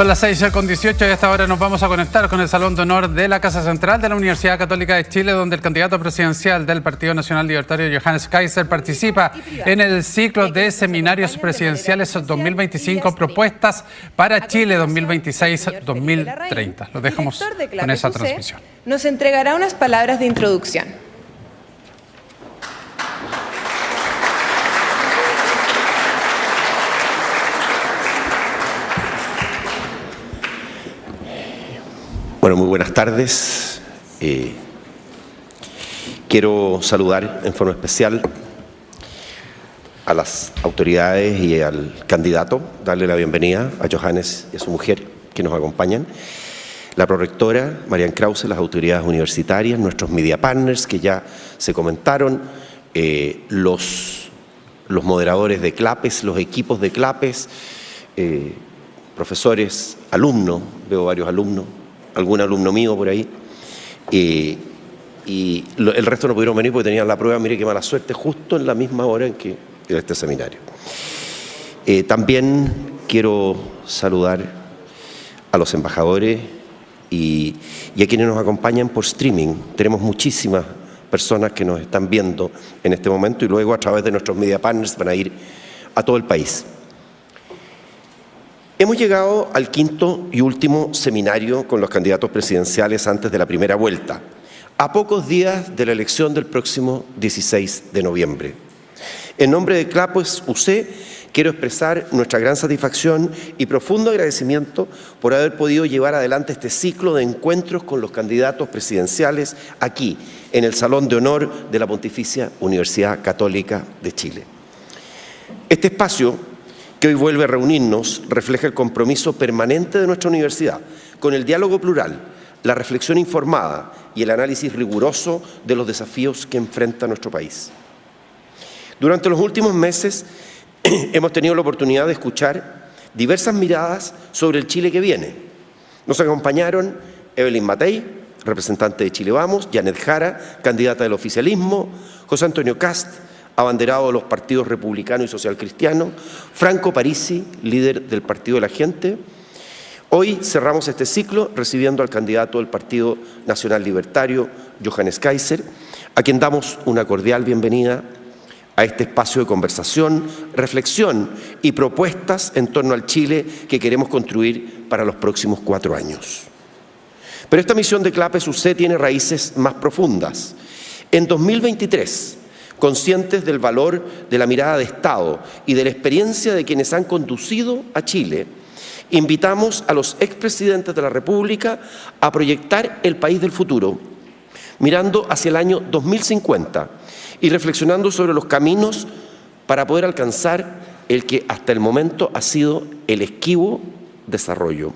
Son las 6:18 y a esta hora nos vamos a conectar con el Salón de Honor de la Casa Central de la Universidad Católica de Chile, donde el candidato presidencial del Partido Nacional Libertario, Johannes Kaiser, participa en el ciclo de seminarios presidenciales 2025, propuestas para Chile 2026-2030. Lo dejamos con esa transmisión. Nos entregará unas palabras de introducción. Bueno, muy buenas tardes. Quiero saludar en forma especial a las autoridades y al candidato, darle la bienvenida a Johannes y a su mujer que nos acompañan, la prorectora Marian Krause, las autoridades universitarias, nuestros media partners que ya se comentaron, los moderadores de CLAPES, los equipos de CLAPES, profesores, alumnos, veo varios alumnos, algún alumno mío por ahí, el resto no pudieron venir porque tenían la prueba, mire qué mala suerte, justo en la misma hora en que era este seminario. También quiero saludar a los embajadores y a quienes nos acompañan por streaming. Tenemos muchísimas personas que nos están viendo en este momento y luego a través de nuestros media partners van a ir a todo el país. Hemos llegado al quinto y último seminario con los candidatos presidenciales antes de la primera vuelta, a pocos días de la elección del próximo 16 de noviembre. En nombre de CLAPES UC, quiero expresar nuestra gran satisfacción y profundo agradecimiento por haber podido llevar adelante este ciclo de encuentros con los candidatos presidenciales aquí, en el Salón de Honor de la Pontificia Universidad Católica de Chile. Este espacio que hoy vuelve a reunirnos, refleja el compromiso permanente de nuestra universidad con el diálogo plural, la reflexión informada y el análisis riguroso de los desafíos que enfrenta nuestro país. Durante los últimos meses hemos tenido la oportunidad de escuchar diversas miradas sobre el Chile que viene. Nos acompañaron Evelyn Matei, representante de Chile Vamos, Janet Jara, candidata del oficialismo, José Antonio Kast, abanderado de los partidos republicano y social cristiano, Franco Parisi, líder del Partido de la Gente. Hoy cerramos este ciclo recibiendo al candidato del Partido Nacional Libertario, Johannes Kaiser, a quien damos una cordial bienvenida a este espacio de conversación, reflexión y propuestas en torno al Chile que queremos construir para los próximos 4 años. Pero esta misión de CLAPES UC tiene raíces más profundas. En 2023, conscientes del valor de la mirada de Estado y de la experiencia de quienes han conducido a Chile, invitamos a los expresidentes de la República a proyectar el país del futuro, mirando hacia el año 2050 y reflexionando sobre los caminos para poder alcanzar el que hasta el momento ha sido el esquivo desarrollo.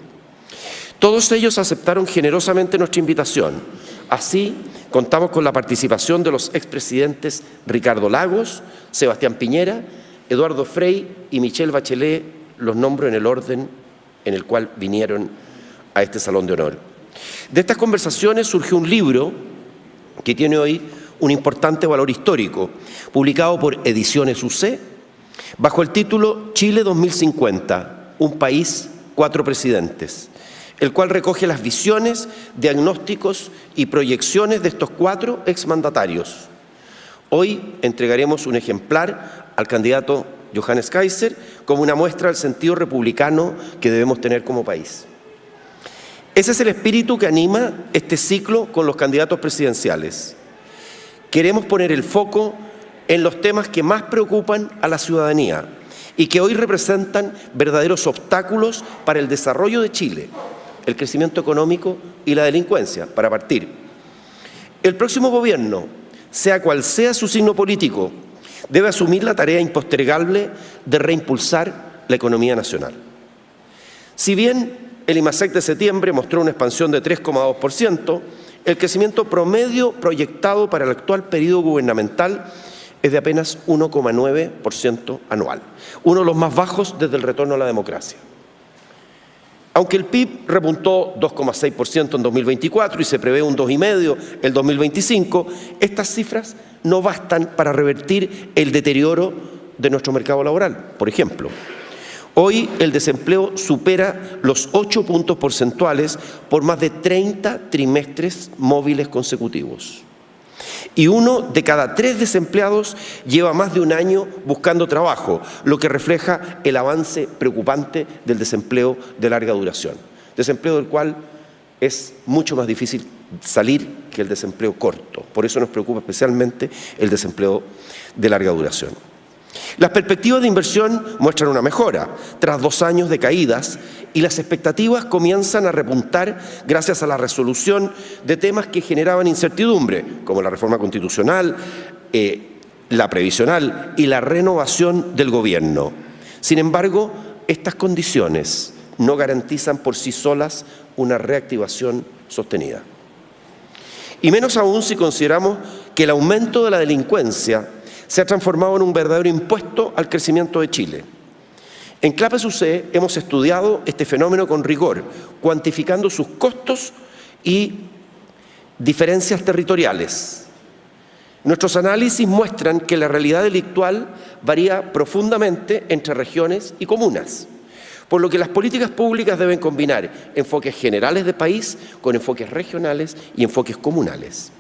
Todos ellos aceptaron generosamente nuestra invitación. Así, contamos con la participación de los expresidentes Ricardo Lagos, Sebastián Piñera, Eduardo Frei y Michelle Bachelet, los nombro en el orden en el cual vinieron a este Salón de Honor. De estas conversaciones surgió un libro que tiene hoy un importante valor histórico, publicado por Ediciones UC, bajo el título Chile 2050, un país, 4 presidentes, el cual recoge las visiones, diagnósticos y proyecciones de estos 4 exmandatarios. Hoy entregaremos un ejemplar al candidato Johannes Kaiser como una muestra del sentido republicano que debemos tener como país. Ese es el espíritu que anima este ciclo con los candidatos presidenciales. Queremos poner el foco en los temas que más preocupan a la ciudadanía y que hoy representan verdaderos obstáculos para el desarrollo de Chile, el crecimiento económico y la delincuencia, para partir. El próximo gobierno, sea cual sea su signo político, debe asumir la tarea impostergable de reimpulsar la economía nacional. Si bien el IMASEC de septiembre mostró una expansión de 3,2%, el crecimiento promedio proyectado para el actual periodo gubernamental es de apenas 1,9% anual, uno de los más bajos desde el retorno a la democracia. Aunque el PIB repuntó 2,6% en 2024 y se prevé un 2,5% en 2025, estas cifras no bastan para revertir el deterioro de nuestro mercado laboral. Por ejemplo, Hoy el desempleo supera los 8 puntos porcentuales por más de 30 trimestres móviles consecutivos. Y 1 de cada 3 desempleados lleva más de un año buscando trabajo, lo que refleja el avance preocupante del desempleo de larga duración. Desempleo del cual es mucho más difícil salir que el desempleo corto. Por eso nos preocupa especialmente el desempleo de larga duración. Las perspectivas de inversión muestran una mejora tras 2 años de caídas y las expectativas comienzan a repuntar gracias a la resolución de temas que generaban incertidumbre, como la reforma constitucional, la previsional y la renovación del gobierno. Sin embargo, estas condiciones no garantizan por sí solas una reactivación sostenida. Y menos aún si consideramos que el aumento de la delincuencia se ha transformado en un verdadero impuesto al crecimiento de Chile. En Clapes UC hemos estudiado este fenómeno con rigor, cuantificando sus costos y diferencias territoriales. Nuestros análisis muestran que la realidad delictual varía profundamente entre regiones y comunas, por lo que las políticas públicas deben combinar enfoques generales de país con enfoques regionales y enfoques comunales.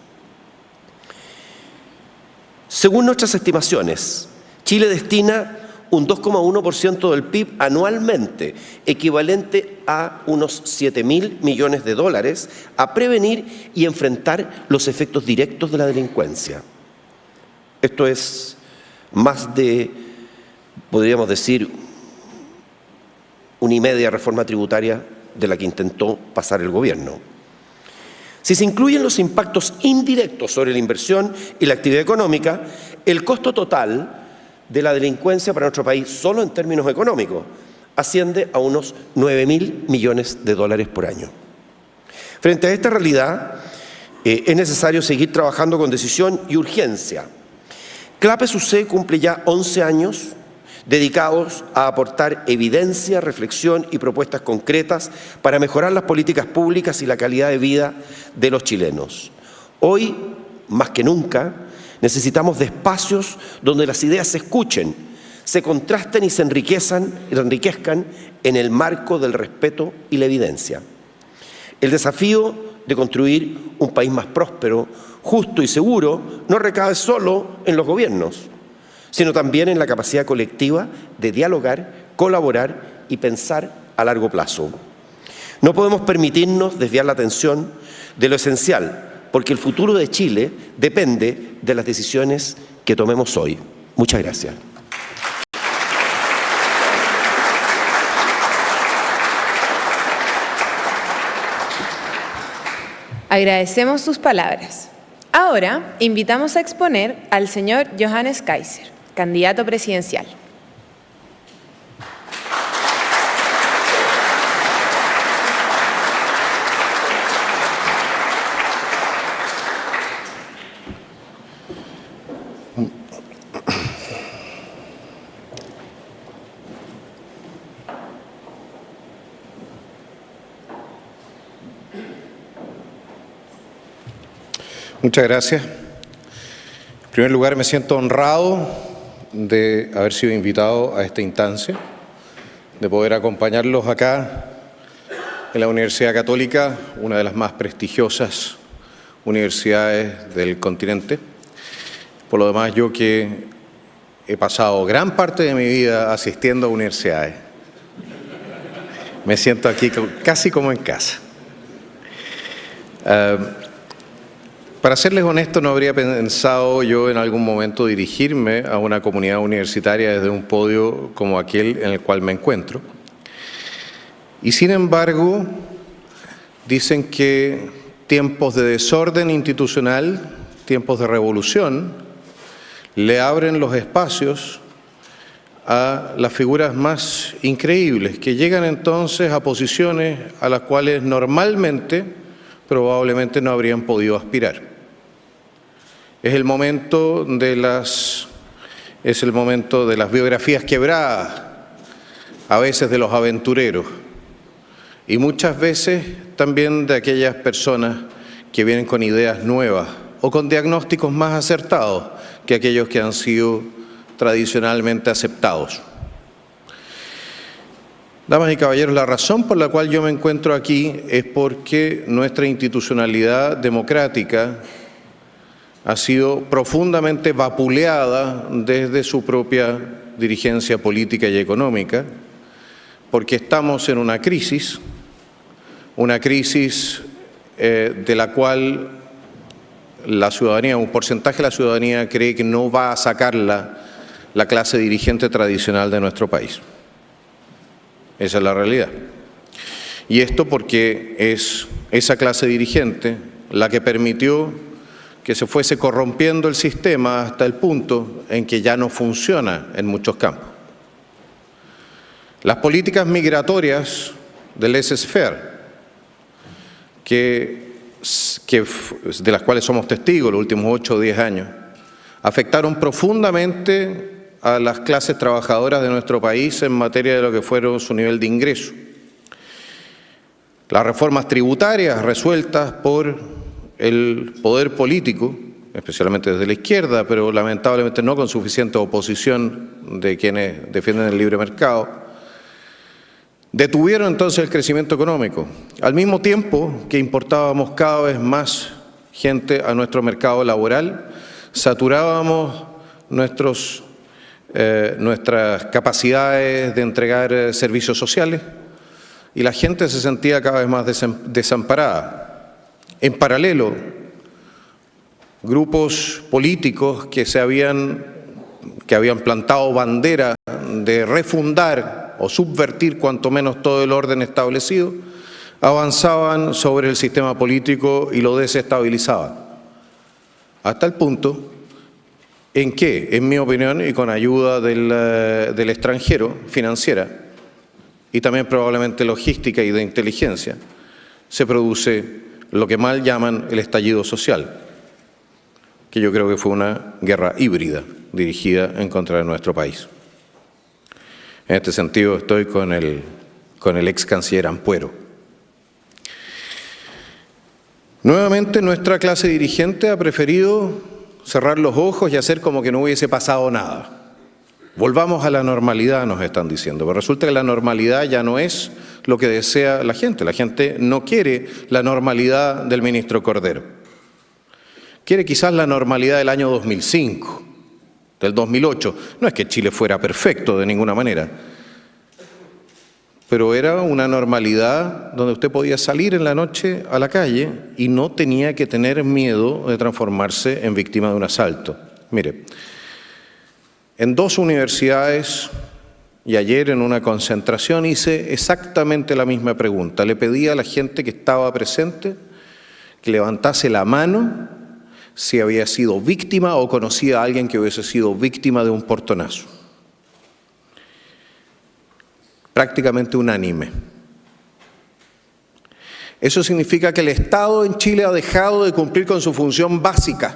Según nuestras estimaciones, Chile destina un 2,1% del PIB anualmente, equivalente a unos 7.000 millones de dólares, a prevenir y enfrentar los efectos directos de la delincuencia. Esto es más de, podríamos decir, 1,5 reforma tributaria de la que intentó pasar el gobierno. Si se incluyen los impactos indirectos sobre la inversión y la actividad económica, el costo total de la delincuencia para nuestro país, solo en términos económicos, asciende a unos 9.000 millones de dólares por año. Frente a esta realidad, es necesario seguir trabajando con decisión y urgencia. Clapes UC cumple ya 11 años dedicados a aportar evidencia, reflexión y propuestas concretas para mejorar las políticas públicas y la calidad de vida de los chilenos. Hoy, más que nunca, necesitamos de espacios donde las ideas se escuchen, se contrasten y se enriquezcan en el marco del respeto y la evidencia. El desafío de construir un país más próspero, justo y seguro no recae solo en los gobiernos, sino también en la capacidad colectiva de dialogar, colaborar y pensar a largo plazo. No podemos permitirnos desviar la atención de lo esencial, porque el futuro de Chile depende de las decisiones que tomemos hoy. Muchas gracias. Agradecemos sus palabras. Ahora invitamos a exponer al señor Johannes Kaiser, candidato presidencial. Muchas gracias. En primer lugar, me siento honrado de haber sido invitado a esta instancia, de poder acompañarlos acá en la Universidad Católica, una de las más prestigiosas universidades del continente. Por lo demás, yo que he pasado gran parte de mi vida asistiendo a universidades, me siento aquí casi como en casa. Para serles honesto, no habría pensado yo en algún momento dirigirme a una comunidad universitaria desde un podio como aquel en el cual me encuentro. Y sin embargo, dicen que tiempos de desorden institucional, tiempos de revolución, le abren los espacios a las figuras más increíbles, que llegan entonces a posiciones a las cuales normalmente, probablemente no habrían podido aspirar. Es el momento de las biografías quebradas, a veces de los aventureros, y muchas veces también de aquellas personas que vienen con ideas nuevas o con diagnósticos más acertados que aquellos que han sido tradicionalmente aceptados. Damas y caballeros, la razón por la cual yo me encuentro aquí es porque nuestra institucionalidad democrática ha sido profundamente vapuleada desde su propia dirigencia política y económica, porque estamos en una crisis de la cual la ciudadanía, un porcentaje de la ciudadanía cree que no va a sacarla la clase dirigente tradicional de nuestro país. Esa es la realidad. Y esto porque es esa clase dirigente la que permitió que se fuese corrompiendo el sistema hasta el punto en que ya no funciona en muchos campos. Las políticas migratorias del laissez-faire, de las cuales somos testigos los últimos 8 o 10 años, afectaron profundamente a las clases trabajadoras de nuestro país en materia de lo que fueron su nivel de ingreso. Las reformas tributarias resueltas por el poder político, especialmente desde la izquierda, pero lamentablemente no con suficiente oposición de quienes defienden el libre mercado, detuvieron entonces el crecimiento económico, al mismo tiempo que importábamos cada vez más gente a nuestro mercado laboral, saturábamos nuestras capacidades de entregar servicios sociales y la gente se sentía cada vez más desamparada. En paralelo, grupos políticos que habían plantado bandera de refundar o subvertir cuanto menos todo el orden establecido, avanzaban sobre el sistema político y lo desestabilizaban. Hasta el punto en que, en mi opinión, y con ayuda del extranjero, financiera, y también probablemente logística y de inteligencia, se produce lo que mal llaman el estallido social, que yo creo que fue una guerra híbrida dirigida en contra de nuestro país. En este sentido estoy con el ex canciller Ampuero. Nuevamente nuestra clase dirigente ha preferido cerrar los ojos y hacer como que no hubiese pasado nada. Volvamos a la normalidad, nos están diciendo, pero resulta que la normalidad ya no es lo que desea la gente. La gente no quiere la normalidad del ministro Cordero. Quiere quizás la normalidad del año 2005, del 2008. No es que Chile fuera perfecto de ninguna manera, pero era una normalidad donde usted podía salir en la noche a la calle y no tenía que tener miedo de transformarse en víctima de un asalto. Mire, en 2 universidades y ayer en una concentración hice exactamente la misma pregunta. Le pedí a la gente que estaba presente que levantase la mano si había sido víctima o conocía a alguien que hubiese sido víctima de un portonazo. Prácticamente unánime. Eso significa que el Estado en Chile ha dejado de cumplir con su función básica,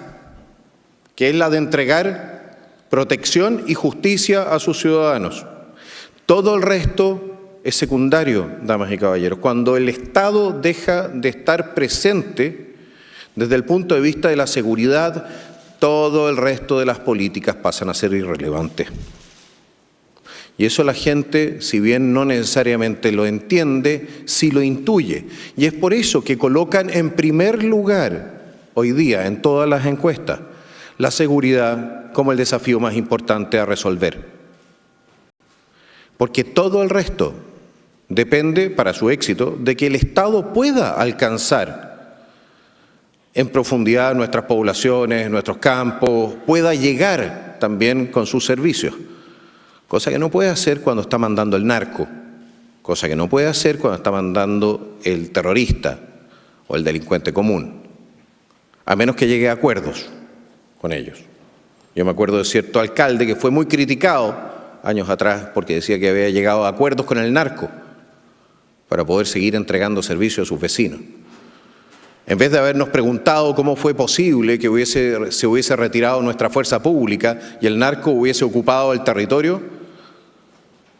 que es la de entregar protección y justicia a sus ciudadanos. Todo el resto es secundario, damas y caballeros. Cuando el Estado deja de estar presente desde el punto de vista de la seguridad, todo el resto de las políticas pasan a ser irrelevantes. Y eso la gente, si bien no necesariamente lo entiende, sí lo intuye. Y es por eso que colocan en primer lugar, hoy día, en todas las encuestas, la seguridad como el desafío más importante a resolver. Porque todo el resto depende, para su éxito, de que el Estado pueda alcanzar en profundidad nuestras poblaciones, nuestros campos, pueda llegar también con sus servicios. Cosa que no puede hacer cuando está mandando el narco, cosa que no puede hacer cuando está mandando el terrorista o el delincuente común, a menos que llegue a acuerdos con ellos. Yo me acuerdo de cierto alcalde que fue muy criticado años atrás porque decía que había llegado a acuerdos con el narco para poder seguir entregando servicios a sus vecinos. En vez de habernos preguntado cómo fue posible que se hubiese retirado nuestra fuerza pública y el narco hubiese ocupado el territorio,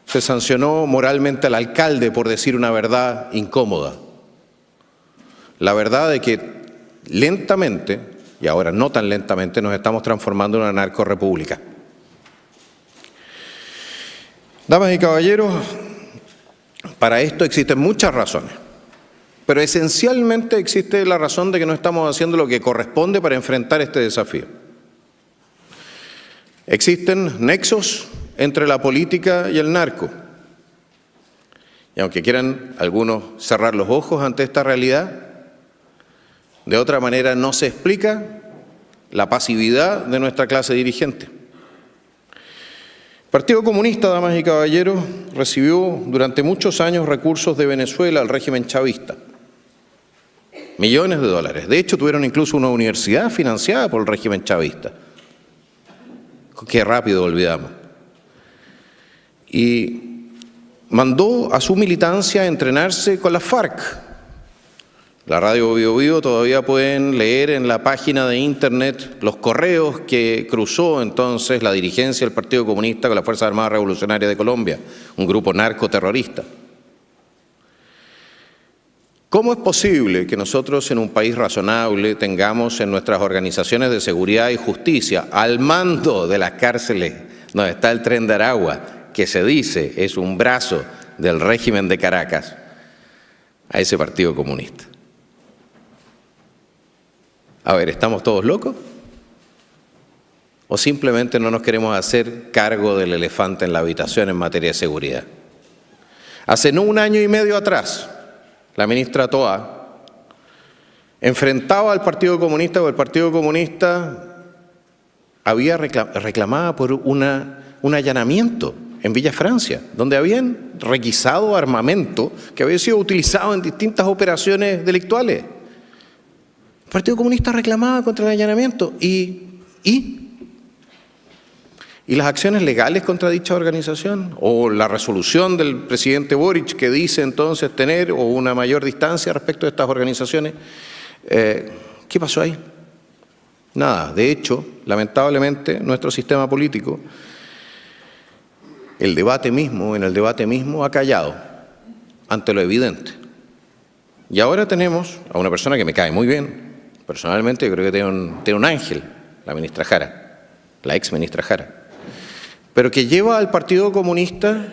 se sancionó moralmente al alcalde por decir una verdad incómoda. La verdad de que lentamente, y ahora no tan lentamente, nos estamos transformando en una narcorrepública. Damas y caballeros, Para esto existen muchas razones, pero esencialmente existe la razón de que no estamos haciendo lo que corresponde para enfrentar este desafío. Existen nexos entre la política y el narco. Y aunque quieran algunos cerrar los ojos ante esta realidad, de otra manera no se explica la pasividad de nuestra clase dirigente. El Partido Comunista, damas y caballeros, recibió durante muchos años recursos de Venezuela al régimen chavista. Millones de dólares. De hecho, tuvieron incluso una universidad financiada por el régimen chavista. Qué rápido olvidamos. Y mandó a su militancia a entrenarse con la FARC. La radio Bío Bío todavía pueden leer en la página de internet los correos que cruzó entonces la dirigencia del Partido Comunista con la Fuerza Armada Revolucionaria de Colombia, un grupo narcoterrorista. ¿Cómo es posible que nosotros en un país razonable tengamos en nuestras organizaciones de seguridad y justicia, al mando de las cárceles donde está el Tren de Aragua, que se dice es un brazo del régimen de Caracas, a ese Partido Comunista? A ver, ¿estamos todos locos? ¿O simplemente no nos queremos hacer cargo del elefante en la habitación en materia de seguridad? Hace no un año y medio atrás, la ministra Toá enfrentaba al Partido Comunista, porque el Partido Comunista había reclamado por un allanamiento en Villa Francia, donde habían requisado armamento que había sido utilizado en distintas operaciones delictuales. El Partido Comunista reclamaba contra el allanamiento y las acciones legales contra dicha organización, o la resolución del presidente Boric que dice entonces tener o una mayor distancia respecto de estas organizaciones. ¿Qué pasó ahí? Nada. De hecho, lamentablemente, nuestro sistema político, en el debate mismo ha callado ante lo evidente. Y ahora tenemos a una persona que me cae muy bien. Personalmente yo creo que tiene un ángel, la ministra Jara, la ex ministra Jara, pero que lleva al Partido Comunista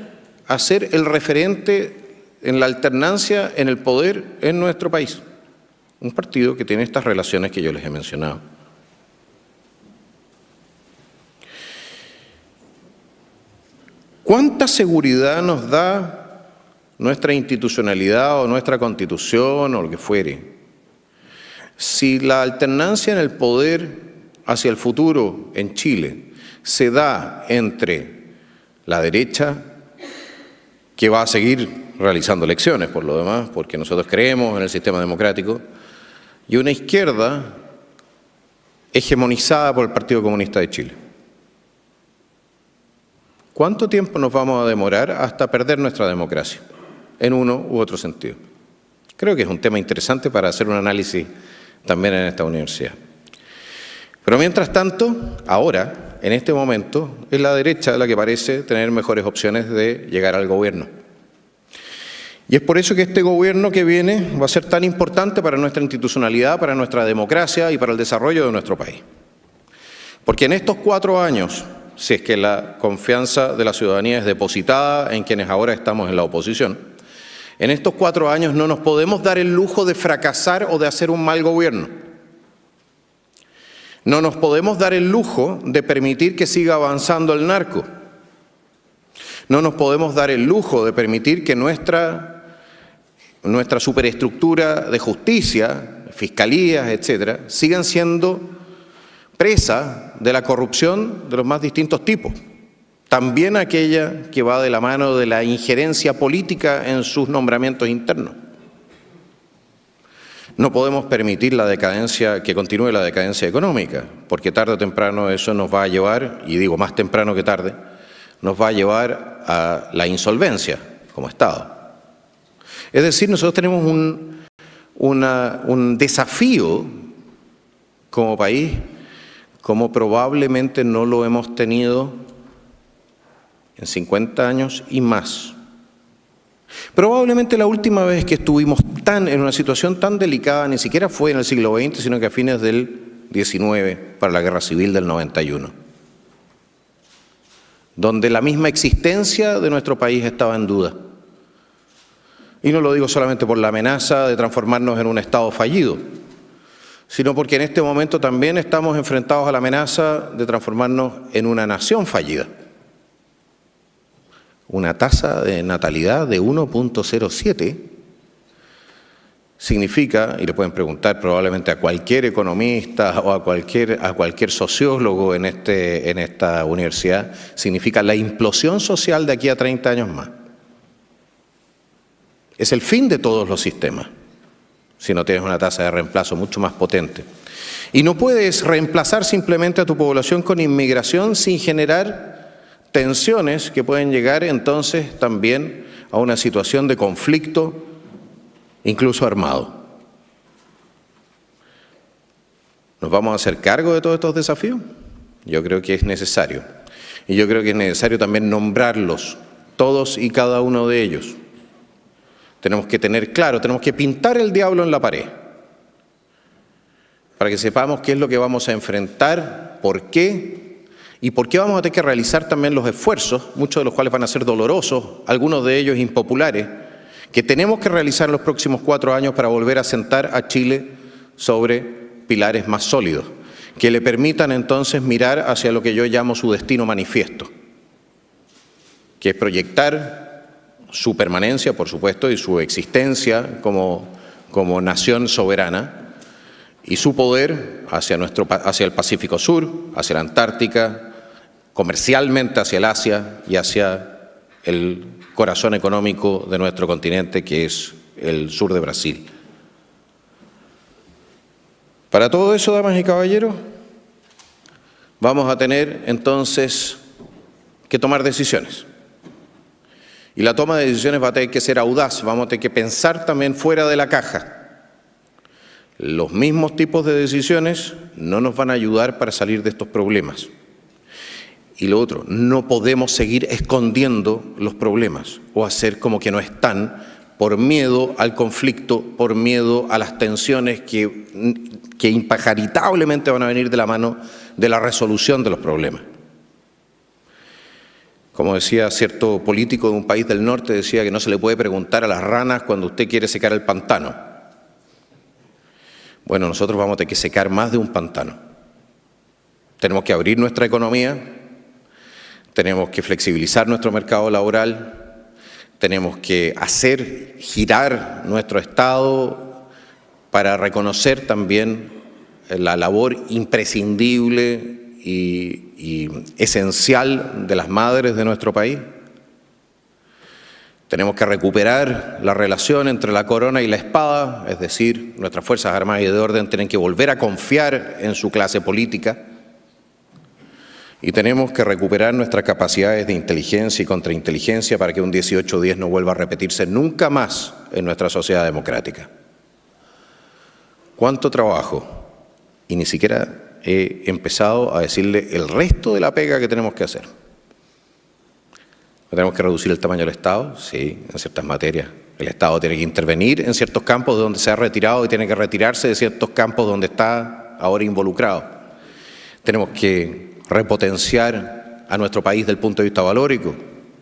a ser el referente en la alternancia en el poder en nuestro país. Un partido que tiene estas relaciones que yo les he mencionado. ¿Cuánta seguridad nos da nuestra institucionalidad o nuestra constitución o lo que fuere si la alternancia en el poder hacia el futuro en Chile se da entre la derecha, que va a seguir realizando elecciones por lo demás, porque nosotros creemos en el sistema democrático, y una izquierda hegemonizada por el Partido Comunista de Chile? ¿Cuánto tiempo nos vamos a demorar hasta perder nuestra democracia, en uno u otro sentido? Creo que es un tema interesante para hacer un análisis también en esta universidad. Pero mientras tanto, ahora, en este momento, es la derecha la que parece tener mejores opciones de llegar al gobierno. Y es por eso que este gobierno que viene va a ser tan importante para nuestra institucionalidad, para nuestra democracia y para el desarrollo de nuestro país. Porque en estos 4 años, si es que la confianza de la ciudadanía es depositada en quienes ahora estamos en la oposición, en estos 4 años no nos podemos dar el lujo de fracasar o de hacer un mal gobierno. No nos podemos dar el lujo de permitir que siga avanzando el narco. No nos podemos dar el lujo de permitir que nuestra superestructura de justicia, fiscalías, etcétera, sigan siendo presa de la corrupción de los más distintos tipos. También aquella que va de la mano de la injerencia política en sus nombramientos internos. No podemos permitir la decadencia, que continúe la decadencia económica, porque tarde o temprano eso nos va a llevar, y digo más temprano que tarde, nos va a llevar a la insolvencia como Estado. Es decir, nosotros tenemos un desafío como país, como probablemente no lo hemos tenido en 50 años y más. Probablemente la última vez que estuvimos en una situación tan delicada ni siquiera fue en el siglo XX, sino que a fines del XIX, para la Guerra Civil del 91, donde la misma existencia de nuestro país estaba en duda. Y no lo digo solamente por la amenaza de transformarnos en un Estado fallido, sino porque en este momento también estamos enfrentados a la amenaza de transformarnos en una nación fallida. Una tasa de natalidad de 1.07 significa, y le pueden preguntar probablemente a cualquier economista o a cualquier sociólogo en esta universidad, significa la implosión social de aquí a 30 años más. Es el fin de todos los sistemas, si no tienes una tasa de reemplazo mucho más potente. Y no puedes reemplazar simplemente a tu población con inmigración sin generar tensiones que pueden llegar entonces también a una situación de conflicto, incluso armado. ¿Nos vamos a hacer cargo de todos estos desafíos? Yo creo que es necesario. Y yo creo que es necesario también nombrarlos, todos y cada uno de ellos. Tenemos que tener claro, tenemos que pintar el diablo en la pared, para que sepamos qué es lo que vamos a enfrentar, por qué, y por qué vamos a tener que realizar también los esfuerzos, muchos de los cuales van a ser dolorosos, algunos de ellos impopulares, que tenemos que realizar en los próximos 4 años para volver a sentar a Chile sobre pilares más sólidos, que le permitan entonces mirar hacia lo que yo llamo su destino manifiesto, que es proyectar su permanencia, por supuesto, y su existencia como nación soberana, y su poder hacia el Pacífico Sur, hacia la Antártica, comercialmente hacia el Asia y hacia el corazón económico de nuestro continente, que es el sur de Brasil. Para todo eso, damas y caballeros, vamos a tener entonces que tomar decisiones. Y la toma de decisiones va a tener que ser audaz, vamos a tener que pensar también fuera de la caja. Los mismos tipos de decisiones no nos van a ayudar para salir de estos problemas. Y lo otro, no podemos seguir escondiendo los problemas o hacer como que no están por miedo al conflicto, por miedo a las tensiones que impajaritablemente van a venir de la mano de la resolución de los problemas. Como decía cierto político de un país del norte, decía que no se le puede preguntar a las ranas cuando usted quiere secar el pantano. Bueno, nosotros vamos a tener que secar más de un pantano. Tenemos que abrir nuestra economía, tenemos que flexibilizar nuestro mercado laboral, tenemos que hacer girar nuestro Estado para reconocer también la labor imprescindible y esencial de las madres de nuestro país. Tenemos que recuperar la relación entre la corona y la espada, es decir, nuestras Fuerzas Armadas y de Orden tienen que volver a confiar en su clase política y tenemos que recuperar nuestras capacidades de inteligencia y contrainteligencia para que un 1810 no vuelva a repetirse nunca más en nuestra sociedad democrática. ¿Cuánto trabajo? Y ni siquiera he empezado a decirle el resto de la pega que tenemos que hacer. ¿Tenemos que reducir el tamaño del Estado? Sí, en ciertas materias. El Estado tiene que intervenir en ciertos campos de donde se ha retirado y tiene que retirarse de ciertos campos donde está ahora involucrado. Tenemos que repotenciar a nuestro país desde el punto de vista valórico.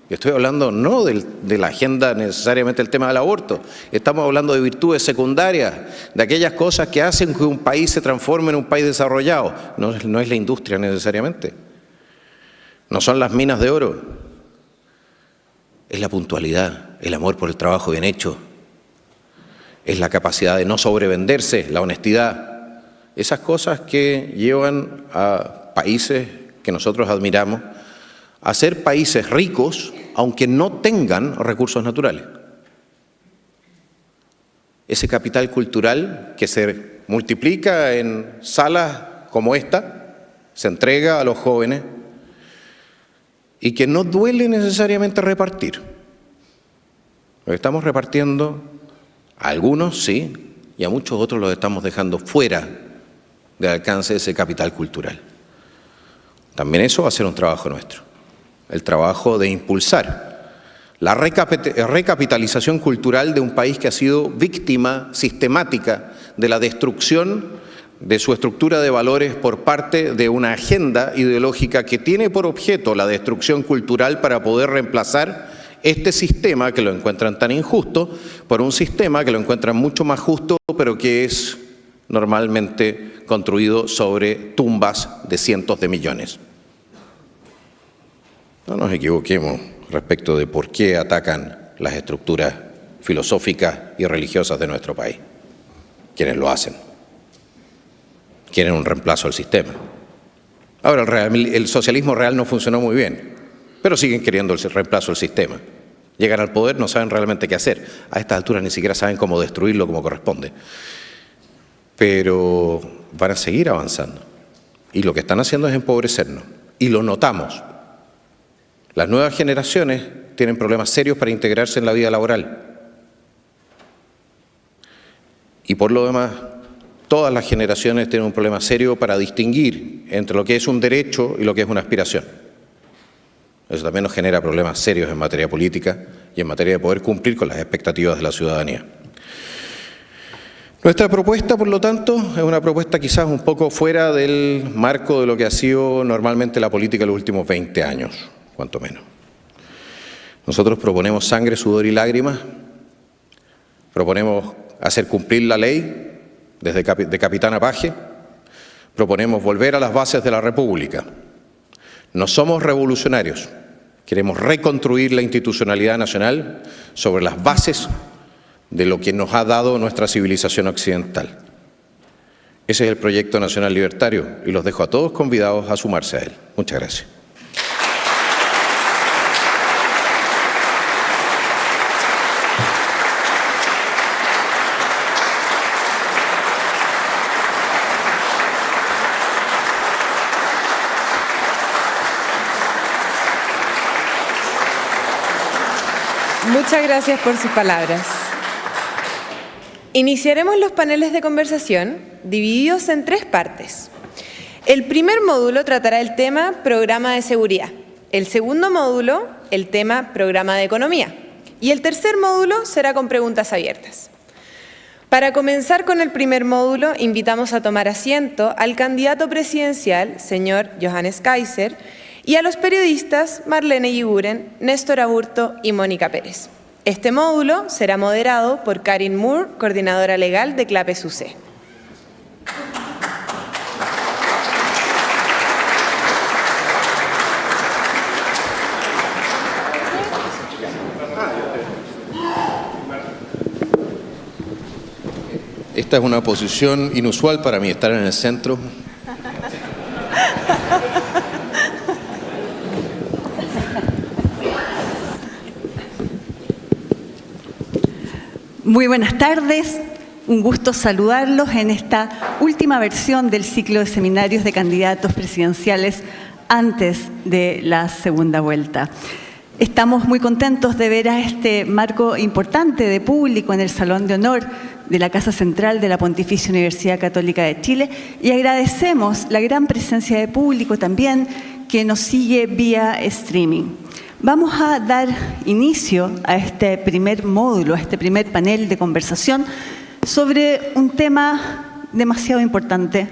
Y estoy hablando no de la agenda necesariamente del tema del aborto, estamos hablando de virtudes secundarias, de aquellas cosas que hacen que un país se transforme en un país desarrollado. No es la industria necesariamente, no son las minas de oro, es la puntualidad, el amor por el trabajo bien hecho, es la capacidad de no sobrevenderse, la honestidad, esas cosas que llevan a países que nosotros admiramos a ser países ricos, aunque no tengan recursos naturales. Ese capital cultural que se multiplica en salas como esta, se entrega a los jóvenes y que no duele necesariamente repartir. Lo estamos repartiendo a algunos, sí, y a muchos otros los estamos dejando fuera del alcance de ese capital cultural. También eso va a ser un trabajo nuestro. El trabajo de impulsar la recapitalización cultural de un país que ha sido víctima sistemática de la destrucción de su estructura de valores por parte de una agenda ideológica que tiene por objeto la destrucción cultural para poder reemplazar este sistema que lo encuentran tan injusto por un sistema que lo encuentran mucho más justo, pero que es normalmente construido sobre tumbas de cientos de millones. No nos equivoquemos respecto de por qué atacan las estructuras filosóficas y religiosas de nuestro país. Quienes lo hacen. Quieren un reemplazo al sistema. Ahora, el socialismo real no funcionó muy bien, pero siguen queriendo el reemplazo al sistema. Llegan al poder, no saben realmente qué hacer. A estas alturas ni siquiera saben cómo destruirlo como corresponde. Pero van a seguir avanzando. Y lo que están haciendo es empobrecernos. Y lo notamos. Las nuevas generaciones tienen problemas serios para integrarse en la vida laboral. Y por lo demás, todas las generaciones tienen un problema serio para distinguir entre lo que es un derecho y lo que es una aspiración. Eso también nos genera problemas serios en materia política y en materia de poder cumplir con las expectativas de la ciudadanía. Nuestra propuesta, por lo tanto, es una propuesta quizás un poco fuera del marco de lo que ha sido normalmente la política en los últimos 20 años, cuanto menos. Nosotros proponemos sangre, sudor y lágrimas, proponemos hacer cumplir la ley desde de capitán a paje, proponemos volver a las bases de la República. No somos revolucionarios, queremos reconstruir la institucionalidad nacional sobre las bases de lo que nos ha dado nuestra civilización occidental. Ese es el proyecto nacional libertario y los dejo a todos convidados a sumarse a él. Muchas gracias. Muchas gracias por sus palabras. Iniciaremos los paneles de conversación divididos en 3 partes. El primer módulo tratará el tema Programa de Seguridad. El segundo módulo, el tema Programa de Economía. Y el tercer módulo será con preguntas abiertas. Para comenzar con el primer módulo, invitamos a tomar asiento al candidato presidencial, señor Johannes Kaiser, y a los periodistas Marlene Yiguren, Néstor Aburto y Mónica Pérez. Este módulo será moderado por Karin Moore, coordinadora legal de CLAPES UC. Esta es una posición inusual para mí, estar en el centro. Muy buenas tardes, un gusto saludarlos en esta última versión del ciclo de seminarios de candidatos presidenciales antes de la segunda vuelta. Estamos muy contentos de ver a este marco importante de público en el Salón de Honor de la Casa Central de la Pontificia Universidad Católica de Chile y agradecemos la gran presencia de público también que nos sigue vía streaming. Vamos a dar inicio a este primer módulo, a este primer panel de conversación sobre un tema demasiado importante,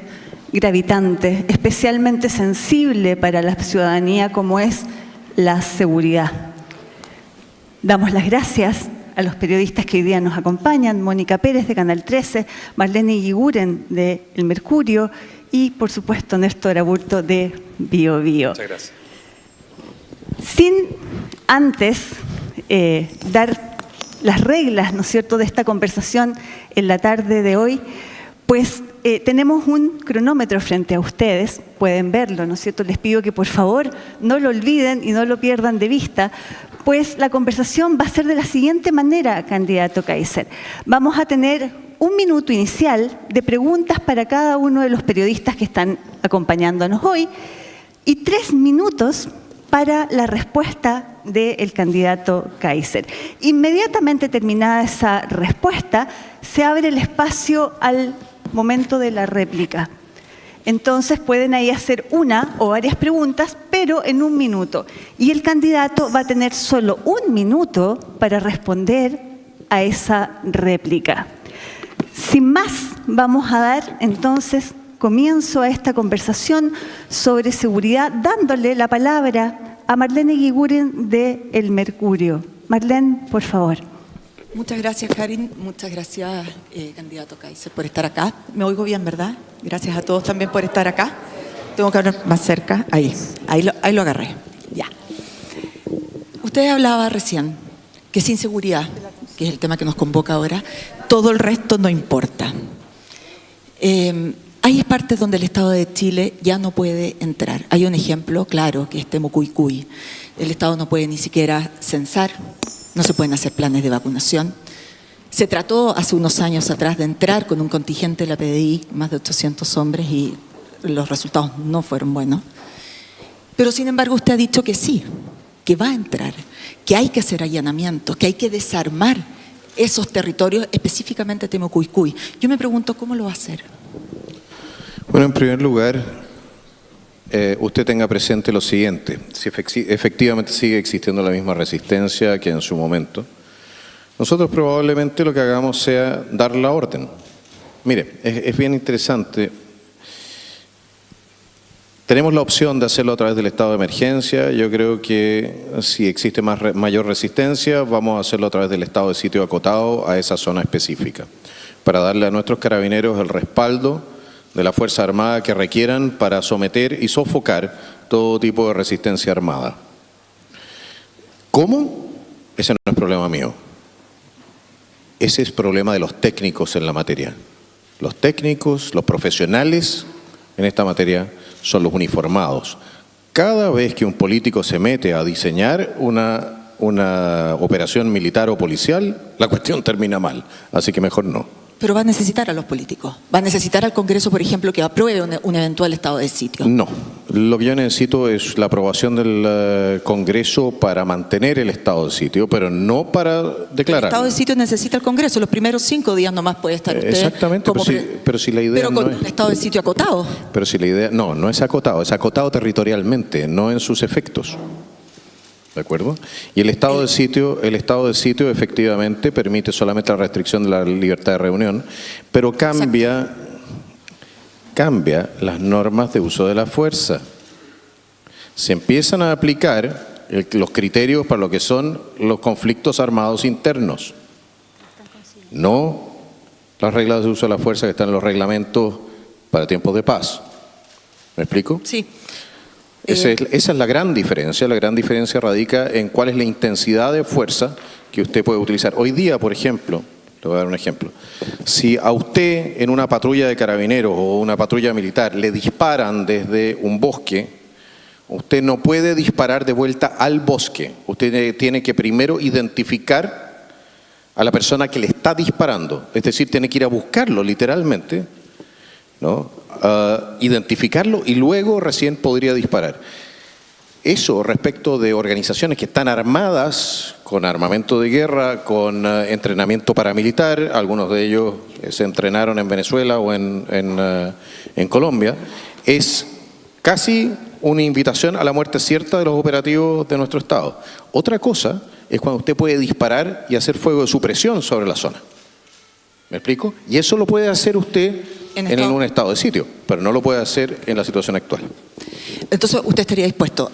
gravitante, especialmente sensible para la ciudadanía como es la seguridad. Damos las gracias a los periodistas que hoy día nos acompañan, Mónica Pérez de Canal 13, Marlene Yiguren de El Mercurio y, por supuesto, Néstor Aburto de Bio Bio. Muchas gracias. Sin antes dar las reglas, ¿no es cierto?, de esta conversación en la tarde de hoy, pues tenemos un cronómetro frente a ustedes, pueden verlo, ¿no es cierto? Les pido que por favor no lo olviden y no lo pierdan de vista, pues la conversación va a ser de la siguiente manera, candidato Kaiser. Vamos a tener un minuto inicial de preguntas para cada uno de los periodistas que están acompañándonos hoy y 3 minutos para la respuesta del candidato Kaiser. Inmediatamente terminada esa respuesta, se abre el espacio al momento de la réplica. Entonces pueden ahí hacer una o varias preguntas, pero en 1 minuto. Y el candidato va a tener solo 1 minuto para responder a esa réplica. Sin más, vamos a dar entonces comienzo a esta conversación sobre seguridad, dándole la palabra a Marlene Yiguren de El Mercurio. Marlene, por favor. Muchas gracias, Karin. Muchas gracias, candidato Kaiser, por estar acá. Me oigo bien, ¿verdad? Gracias a todos también por estar acá. Tengo que hablar más cerca. Ahí lo agarré. Ya. Usted hablaba recién que sin seguridad, que es el tema que nos convoca ahora, todo el resto no importa. Hay partes donde el Estado de Chile ya no puede entrar. Hay un ejemplo claro, que es Temucuicui. El Estado no puede ni siquiera censar, no se pueden hacer planes de vacunación. Se trató hace unos años atrás de entrar con un contingente de la PDI, más de 800 hombres, y los resultados no fueron buenos. Pero sin embargo usted ha dicho que sí, que va a entrar, que hay que hacer allanamientos, que hay que desarmar esos territorios, específicamente Temucuicui. Yo me pregunto, ¿cómo lo va a hacer? Bueno, en primer lugar, usted tenga presente lo siguiente. Si efectivamente sigue existiendo la misma resistencia que en su momento, nosotros probablemente lo que hagamos sea dar la orden. Mire, es bien interesante. Tenemos la opción de hacerlo a través del estado de emergencia. Yo creo que si existe mayor resistencia, vamos a hacerlo a través del estado de sitio acotado a esa zona específica, para darle a nuestros carabineros el respaldo de la Fuerza Armada que requieran para someter y sofocar todo tipo de resistencia armada. ¿Cómo? Ese no es problema mío. Ese es problema de los técnicos en la materia. Los técnicos, los profesionales en esta materia son los uniformados. Cada vez que un político se mete a diseñar una operación militar o policial, la cuestión termina mal. Así que mejor no. Pero va a necesitar a los políticos. Va a necesitar al Congreso, por ejemplo, que apruebe un eventual estado de sitio. No. Lo que yo necesito es la aprobación del Congreso para mantener el estado de sitio, pero no para declarar. El estado de sitio necesita el Congreso. Los primeros 5 días nomás puede estar usted. Exactamente, pero si la idea pero con no un estado de sitio acotado. Pero si la idea... No es acotado territorialmente, no en sus efectos. ¿De acuerdo? Y el estado de sitio efectivamente permite solamente la restricción de la libertad de reunión, pero cambia las normas de uso de la fuerza. Se empiezan a aplicar los criterios para lo que son los conflictos armados internos. No las reglas de uso de la fuerza que están en los reglamentos para tiempos de paz. ¿Me explico? Sí. Esa es la gran diferencia. La gran diferencia radica en cuál es la intensidad de fuerza que usted puede utilizar. Hoy día, por ejemplo, le voy a dar un ejemplo. Si a usted en una patrulla de carabineros o una patrulla militar le disparan desde un bosque, usted no puede disparar de vuelta al bosque. Usted tiene que primero identificar a la persona que le está disparando. Es decir, tiene que ir a buscarlo literalmente, ¿no? Identificarlo y luego recién podría disparar. Eso respecto de organizaciones que están armadas con armamento de guerra, con entrenamiento paramilitar, algunos de ellos se entrenaron en Venezuela o en Colombia, es casi una invitación a la muerte cierta de los operativos de nuestro Estado. Otra cosa es cuando usted puede disparar y hacer fuego de supresión sobre la zona. ¿Me explico? Y eso lo puede hacer usted en un estado de sitio, pero no lo puede hacer en la situación actual. Entonces, ¿usted estaría dispuesto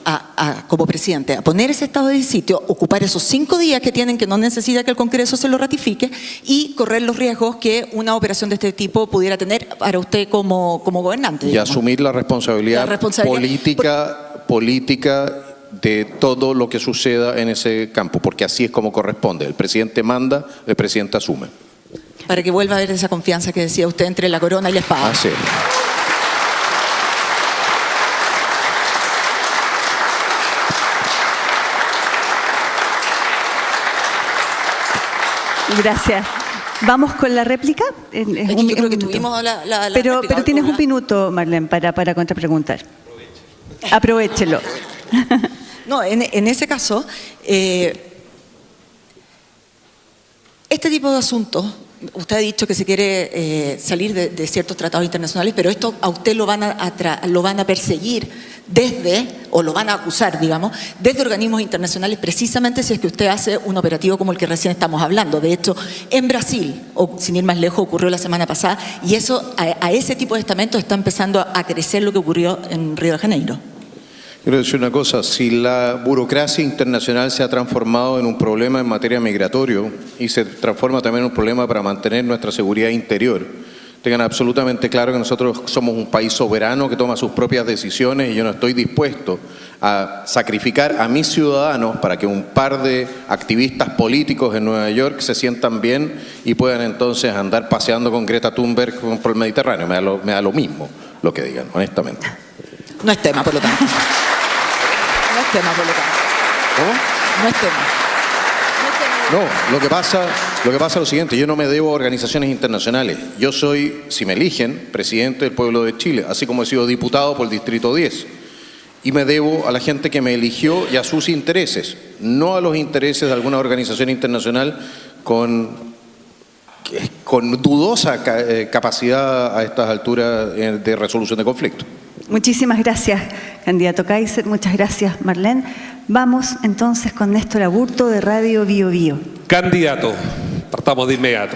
como presidente, a poner ese estado de sitio, ocupar esos 5 días que tienen, que no necesita que el Congreso se lo ratifique, y correr los riesgos que una operación de este tipo pudiera tener para usted como gobernante? Y asumir la responsabilidad política de todo lo que suceda en ese campo, porque así es como corresponde. El presidente manda, el presidente asume. Para que vuelva a haber esa confianza que decía usted entre la corona y la espada. Así es. Gracias. ¿Vamos con la réplica? Yo creo que tuvimos la pero réplica. tienes un minuto, Marlene, para contrapreguntar. Aprovechelo. No, en ese caso, este tipo de asuntos, usted ha dicho que se quiere salir de ciertos tratados internacionales, pero esto a usted lo van a perseguir o lo van a acusar, digamos, desde organismos internacionales, precisamente si es que usted hace un operativo como el que recién estamos hablando. De hecho, en Brasil, o sin ir más lejos, ocurrió la semana pasada, y eso, a ese tipo de estamentos está empezando a crecer lo que ocurrió en Río de Janeiro. Quiero decir una cosa, si la burocracia internacional se ha transformado en un problema en materia migratorio y se transforma también en un problema para mantener nuestra seguridad interior, tengan absolutamente claro que nosotros somos un país soberano que toma sus propias decisiones y yo no estoy dispuesto a sacrificar a mis ciudadanos para que un par de activistas políticos en Nueva York se sientan bien y puedan entonces andar paseando con Greta Thunberg por el Mediterráneo. Me da lo mismo lo que digan, honestamente. No es tema, por lo tanto. No es tema, por lo tanto. ¿Cómo? No es tema. No, lo que pasa es lo siguiente, yo no me debo a organizaciones internacionales. Yo soy, si me eligen, presidente del pueblo de Chile, así como he sido diputado por el Distrito 10. Y me debo a la gente que me eligió y a sus intereses, no a los intereses de alguna organización internacional con dudosa capacidad a estas alturas de resolución de conflictos. Muchísimas gracias, candidato Kaiser. Muchas gracias, Marlene. Vamos entonces con Néstor Aburto de Radio Bio Bio. Candidato, partamos de inmediato.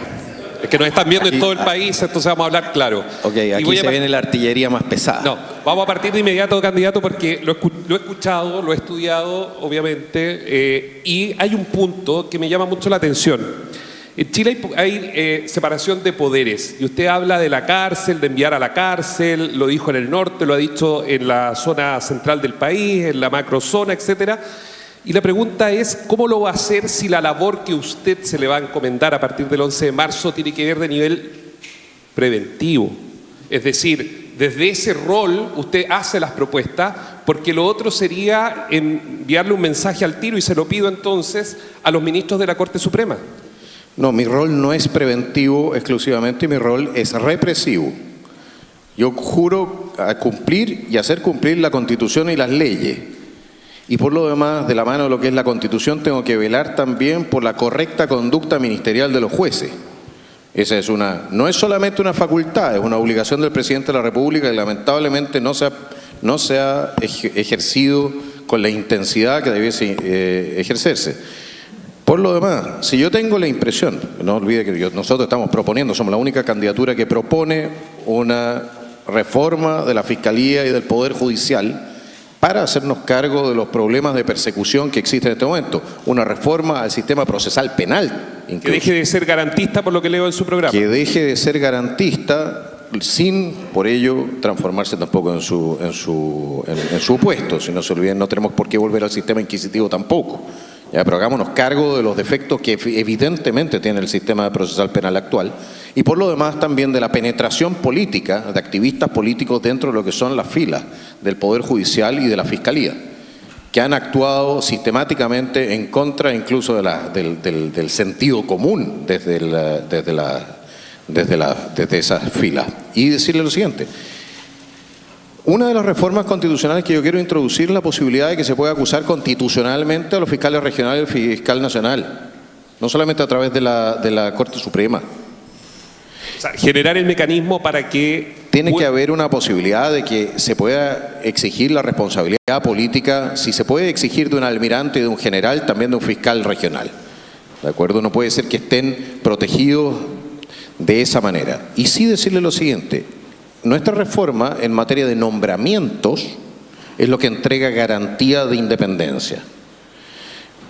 Es que nos están viendo en todo el país, entonces vamos a hablar claro. Ok, aquí se viene la artillería más pesada. No, vamos a partir de inmediato, candidato, porque lo he escuchado, lo he estudiado, obviamente, y hay un punto que me llama mucho la atención. En Chile hay separación de poderes, y usted habla de la cárcel, de enviar a la cárcel, lo dijo en el norte, lo ha dicho en la zona central del país, en la macrozona, etcétera. Y la pregunta es, ¿cómo lo va a hacer si la labor que usted se le va a encomendar a partir del 11 de marzo tiene que ver de nivel preventivo? Es decir, desde ese rol usted hace las propuestas, porque lo otro sería enviarle un mensaje al tiro, y se lo pido entonces a los ministros de la Corte Suprema. No, mi rol no es preventivo exclusivamente, mi rol es represivo. Yo juro a cumplir y hacer cumplir la Constitución y las leyes. Y por lo demás, de la mano de lo que es la Constitución, tengo que velar también por la correcta conducta ministerial de los jueces. Esa es no es solamente una facultad, es una obligación del presidente de la República que lamentablemente no se ha ejercido con la intensidad que debiese ejercerse. Por lo demás, si yo tengo la impresión, no olvide que nosotros estamos proponiendo, somos la única candidatura que propone una reforma de la Fiscalía y del Poder Judicial para hacernos cargo de los problemas de persecución que existen en este momento. Una reforma al sistema procesal penal. Incluso. Que deje de ser garantista, por lo que leo en su programa. Que deje de ser garantista sin, por ello, transformarse tampoco en su puesto. Si no se olviden, no tenemos por qué volver al sistema inquisitivo tampoco. Ya, pero hagámonos cargo de los defectos que evidentemente tiene el sistema procesal penal actual, y por lo demás también de la penetración política de activistas políticos dentro de lo que son las filas del Poder Judicial y de la Fiscalía, que han actuado sistemáticamente en contra incluso del sentido común desde esas filas. Y decirle lo siguiente. Una de las reformas constitucionales que yo quiero introducir es la posibilidad de que se pueda acusar constitucionalmente a los fiscales regionales y al fiscal nacional, no solamente a través de la Corte Suprema. O sea, generar el mecanismo para que... Tiene que haber una posibilidad de que se pueda exigir la responsabilidad política, si se puede exigir de un almirante y de un general, también de un fiscal regional. ¿De acuerdo? No puede ser que estén protegidos de esa manera. Y sí decirle lo siguiente. Nuestra reforma en materia de nombramientos es lo que entrega garantía de independencia.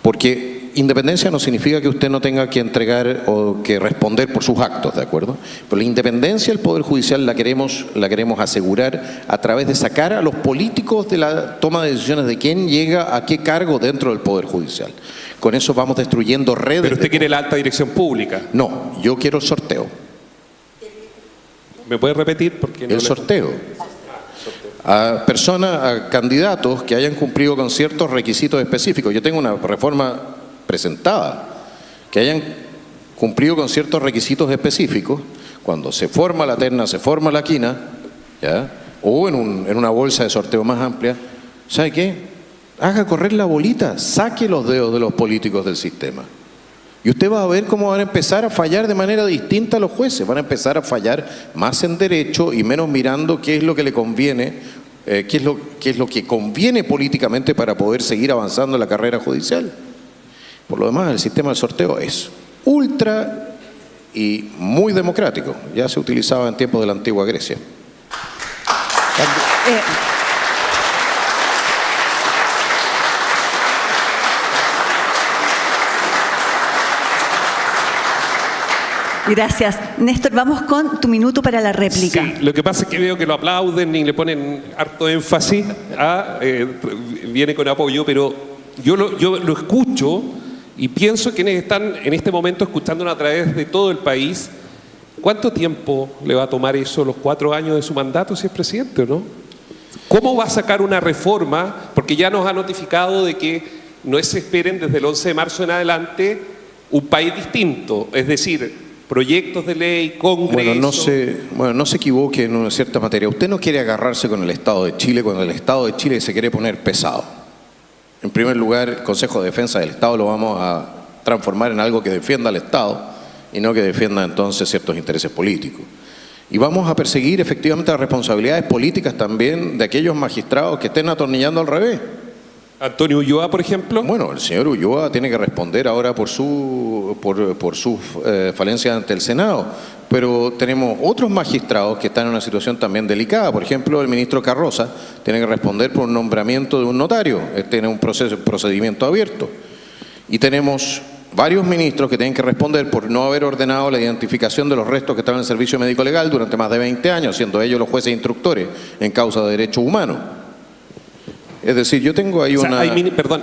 Porque independencia no significa que usted no tenga que entregar o que responder por sus actos, ¿de acuerdo? Pero la independencia del Poder Judicial la queremos asegurar a través de sacar a los políticos de la toma de decisiones de quién llega a qué cargo dentro del Poder Judicial. Con eso vamos destruyendo redes. ¿Pero usted quiere la alta dirección pública? No, yo quiero el sorteo. ¿Me puede repetir? Porque no el sorteo. A candidatos que hayan cumplido con ciertos requisitos específicos. Yo tengo una reforma presentada, que hayan cumplido con ciertos requisitos específicos, cuando se forma la terna, se forma la quina, ¿ya? O en una bolsa de sorteo más amplia, ¿sabe qué? Haga correr la bolita, saque los dedos de los políticos del sistema. Y usted va a ver cómo van a empezar a fallar de manera distinta a los jueces. Van a empezar a fallar más en derecho y menos mirando qué es lo que le conviene, qué es lo que conviene políticamente para poder seguir avanzando en la carrera judicial. Por lo demás, el sistema del sorteo es ultra y muy democrático. Ya se utilizaba en tiempos de la antigua Grecia. Gracias. Néstor, vamos con tu minuto para la réplica. Sí, lo que pasa es que veo que lo aplauden y le ponen harto énfasis, viene con apoyo, pero yo lo escucho y pienso quienes están en este momento escuchándonos a través de todo el país, ¿cuánto tiempo le va a tomar eso, los 4 años de su mandato, si es presidente o no? ¿Cómo va a sacar una reforma? Porque ya nos ha notificado de que no se esperen desde el 11 de marzo en adelante un país distinto, es decir, proyectos de ley, congreso... Bueno, no se equivoque en una cierta materia. Usted no quiere agarrarse con el Estado de Chile cuando el Estado de Chile se quiere poner pesado. En primer lugar, el Consejo de Defensa del Estado lo vamos a transformar en algo que defienda al Estado y no que defienda entonces ciertos intereses políticos. Y vamos a perseguir efectivamente las responsabilidades políticas también de aquellos magistrados que estén atornillando al revés. Antonio Ulloa, por ejemplo. Bueno, el señor Ulloa tiene que responder ahora por sus falencias ante el Senado, pero tenemos otros magistrados que están en una situación también delicada. Por ejemplo, el ministro Carroza tiene que responder por un nombramiento de un notario, tiene un procedimiento abierto. Y tenemos varios ministros que tienen que responder por no haber ordenado la identificación de los restos que estaban en el servicio médico legal durante más de 20 años, siendo ellos los jueces instructores en causa de derechos humanos. Es decir, yo tengo ahí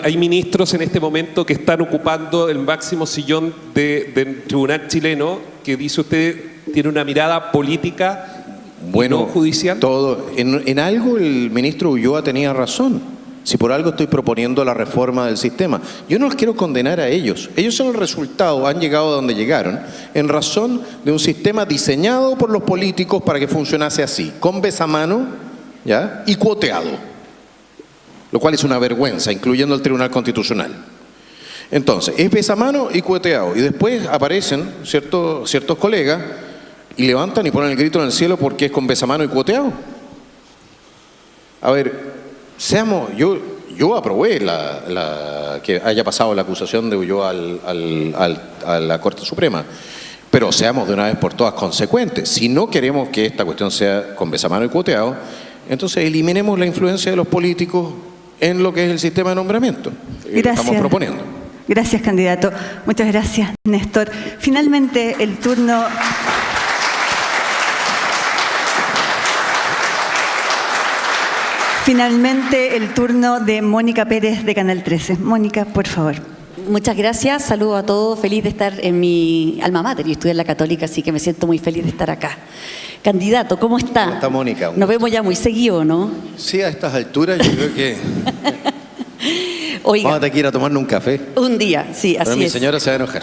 hay ministros en este momento que están ocupando el máximo sillón del tribunal chileno, que dice usted tiene una mirada política y no judicial. En algo el ministro Ulloa tenía razón. Si por algo estoy proponiendo la reforma del sistema. Yo no los quiero condenar a ellos. Ellos son el resultado, han llegado a donde llegaron, en razón de un sistema diseñado por los políticos para que funcionase así, con besamano, ¿ya? Y cuoteado. Lo cual es una vergüenza, incluyendo el Tribunal Constitucional. Entonces, es besamano y cueteado. Y después aparecen ciertos colegas y levantan y ponen el grito en el cielo porque es con besamano y cuoteado. A ver, yo aprobé que haya pasado la acusación de Ulloa a la Corte Suprema. Pero seamos de una vez por todas consecuentes. Si no queremos que esta cuestión sea con besamano y cuoteado, entonces eliminemos la influencia de los políticos en lo que es el sistema de nombramiento. Gracias. Estamos proponiendo. Gracias, candidato. Muchas gracias, Néstor. Finalmente, el turno... de Mónica Pérez de Canal 13. Mónica, por favor. Muchas gracias, saludo a todos, feliz de estar en mi alma mater. Yo estudié en la Católica, así que me siento muy feliz de estar acá. Candidato, ¿cómo está? ¿Cómo está, Mónica? Nos vemos ya muy seguido, ¿no? Sí, a estas alturas yo creo que... Oiga, vamos a tener que ir a tomarnos un café. un día, sí, así Pero es. mi señora se va a enojar.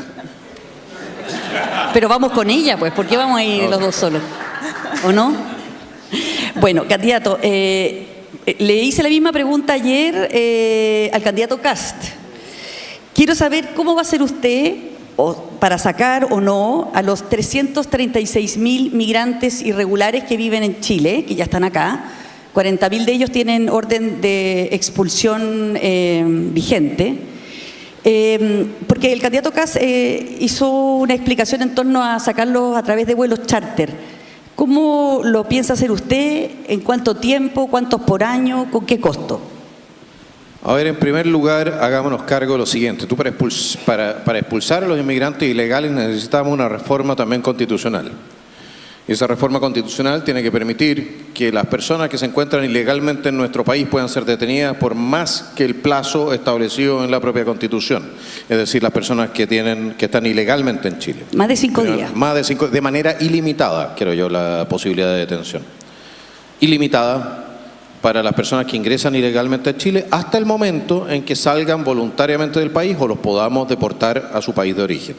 Pero vamos con ella, pues, ¿por qué vamos a ir los dos solos? ¿O no? Bueno, candidato, le hice la misma pregunta ayer al candidato Kast. Quiero saber cómo va a ser usted para sacar o no a los 336.000 migrantes irregulares que viven en Chile, que ya están acá. 40.000 de ellos tienen orden de expulsión vigente. Porque el candidato Kast hizo una explicación en torno a sacarlos a través de vuelos charter. ¿Cómo lo piensa hacer usted? ¿En cuánto tiempo? ¿Cuántos por año? ¿Con qué costo? A ver, en primer lugar, hagámonos cargo de lo siguiente. Tú para expulsar a los inmigrantes ilegales necesitamos una reforma también constitucional. Y esa reforma constitucional tiene que permitir que las personas que se encuentran ilegalmente en nuestro país puedan ser detenidas por más que el plazo establecido en la propia Constitución. Es decir, las personas que están ilegalmente en Chile. Más de 5 días. Más de 5, de manera ilimitada, quiero yo, la posibilidad de detención. Ilimitada para las personas que ingresan ilegalmente a Chile hasta el momento en que salgan voluntariamente del país o los podamos deportar a su país de origen.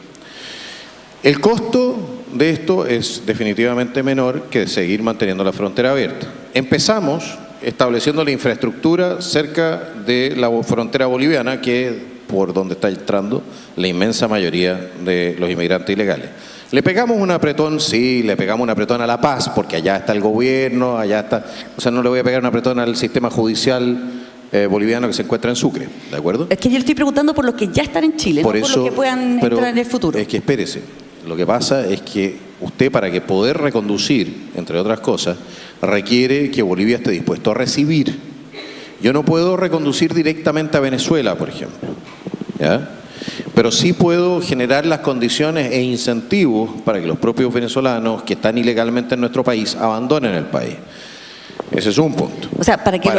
El costo de esto es definitivamente menor que seguir manteniendo la frontera abierta. Empezamos estableciendo la infraestructura cerca de la frontera boliviana, que es por donde está entrando la inmensa mayoría de los inmigrantes ilegales. ¿Le pegamos un apretón? Sí, le pegamos un apretón a La Paz, porque allá está el gobierno, allá está... O sea, no le voy a pegar un apretón al sistema judicial boliviano que se encuentra en Sucre, ¿de acuerdo? Es que yo le estoy preguntando por los que ya están en Chile, no por los que puedan entrar en el futuro. Es que espérese, lo que pasa es que usted, para que poder reconducir, entre otras cosas, requiere que Bolivia esté dispuesto a recibir. Yo no puedo reconducir directamente a Venezuela, por ejemplo, ¿ya? pero sí puedo generar las condiciones e incentivos para que los propios venezolanos que están ilegalmente en nuestro país abandonen el país. Ese es un punto. O sea, para que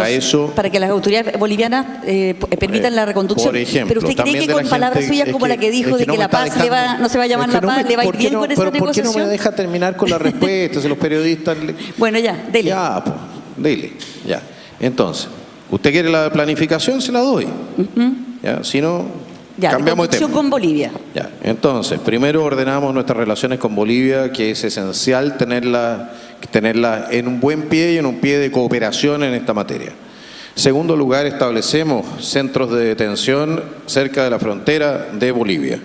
las autoridades bolivianas permitan la reconducción. Por ejemplo, pero usted cree que con palabras suyas como la que dijo de que La Paz no se va a llamar La Paz, ¿le va a ir bien con esa negociación? ¿Por qué no me deja terminar con la respuesta? Si los periodistas... Bueno, ya, dele. Ya, pues, dele, ya. Entonces, ¿usted quiere la planificación? Se la doy. Ya, si no, ya, cambiamos de tema. con Bolivia. Ya, entonces, primero ordenamos nuestras relaciones con Bolivia, que es esencial tenerla en un buen pie y en un pie de cooperación en esta materia. Segundo lugar, establecemos centros de detención cerca de la frontera de Bolivia,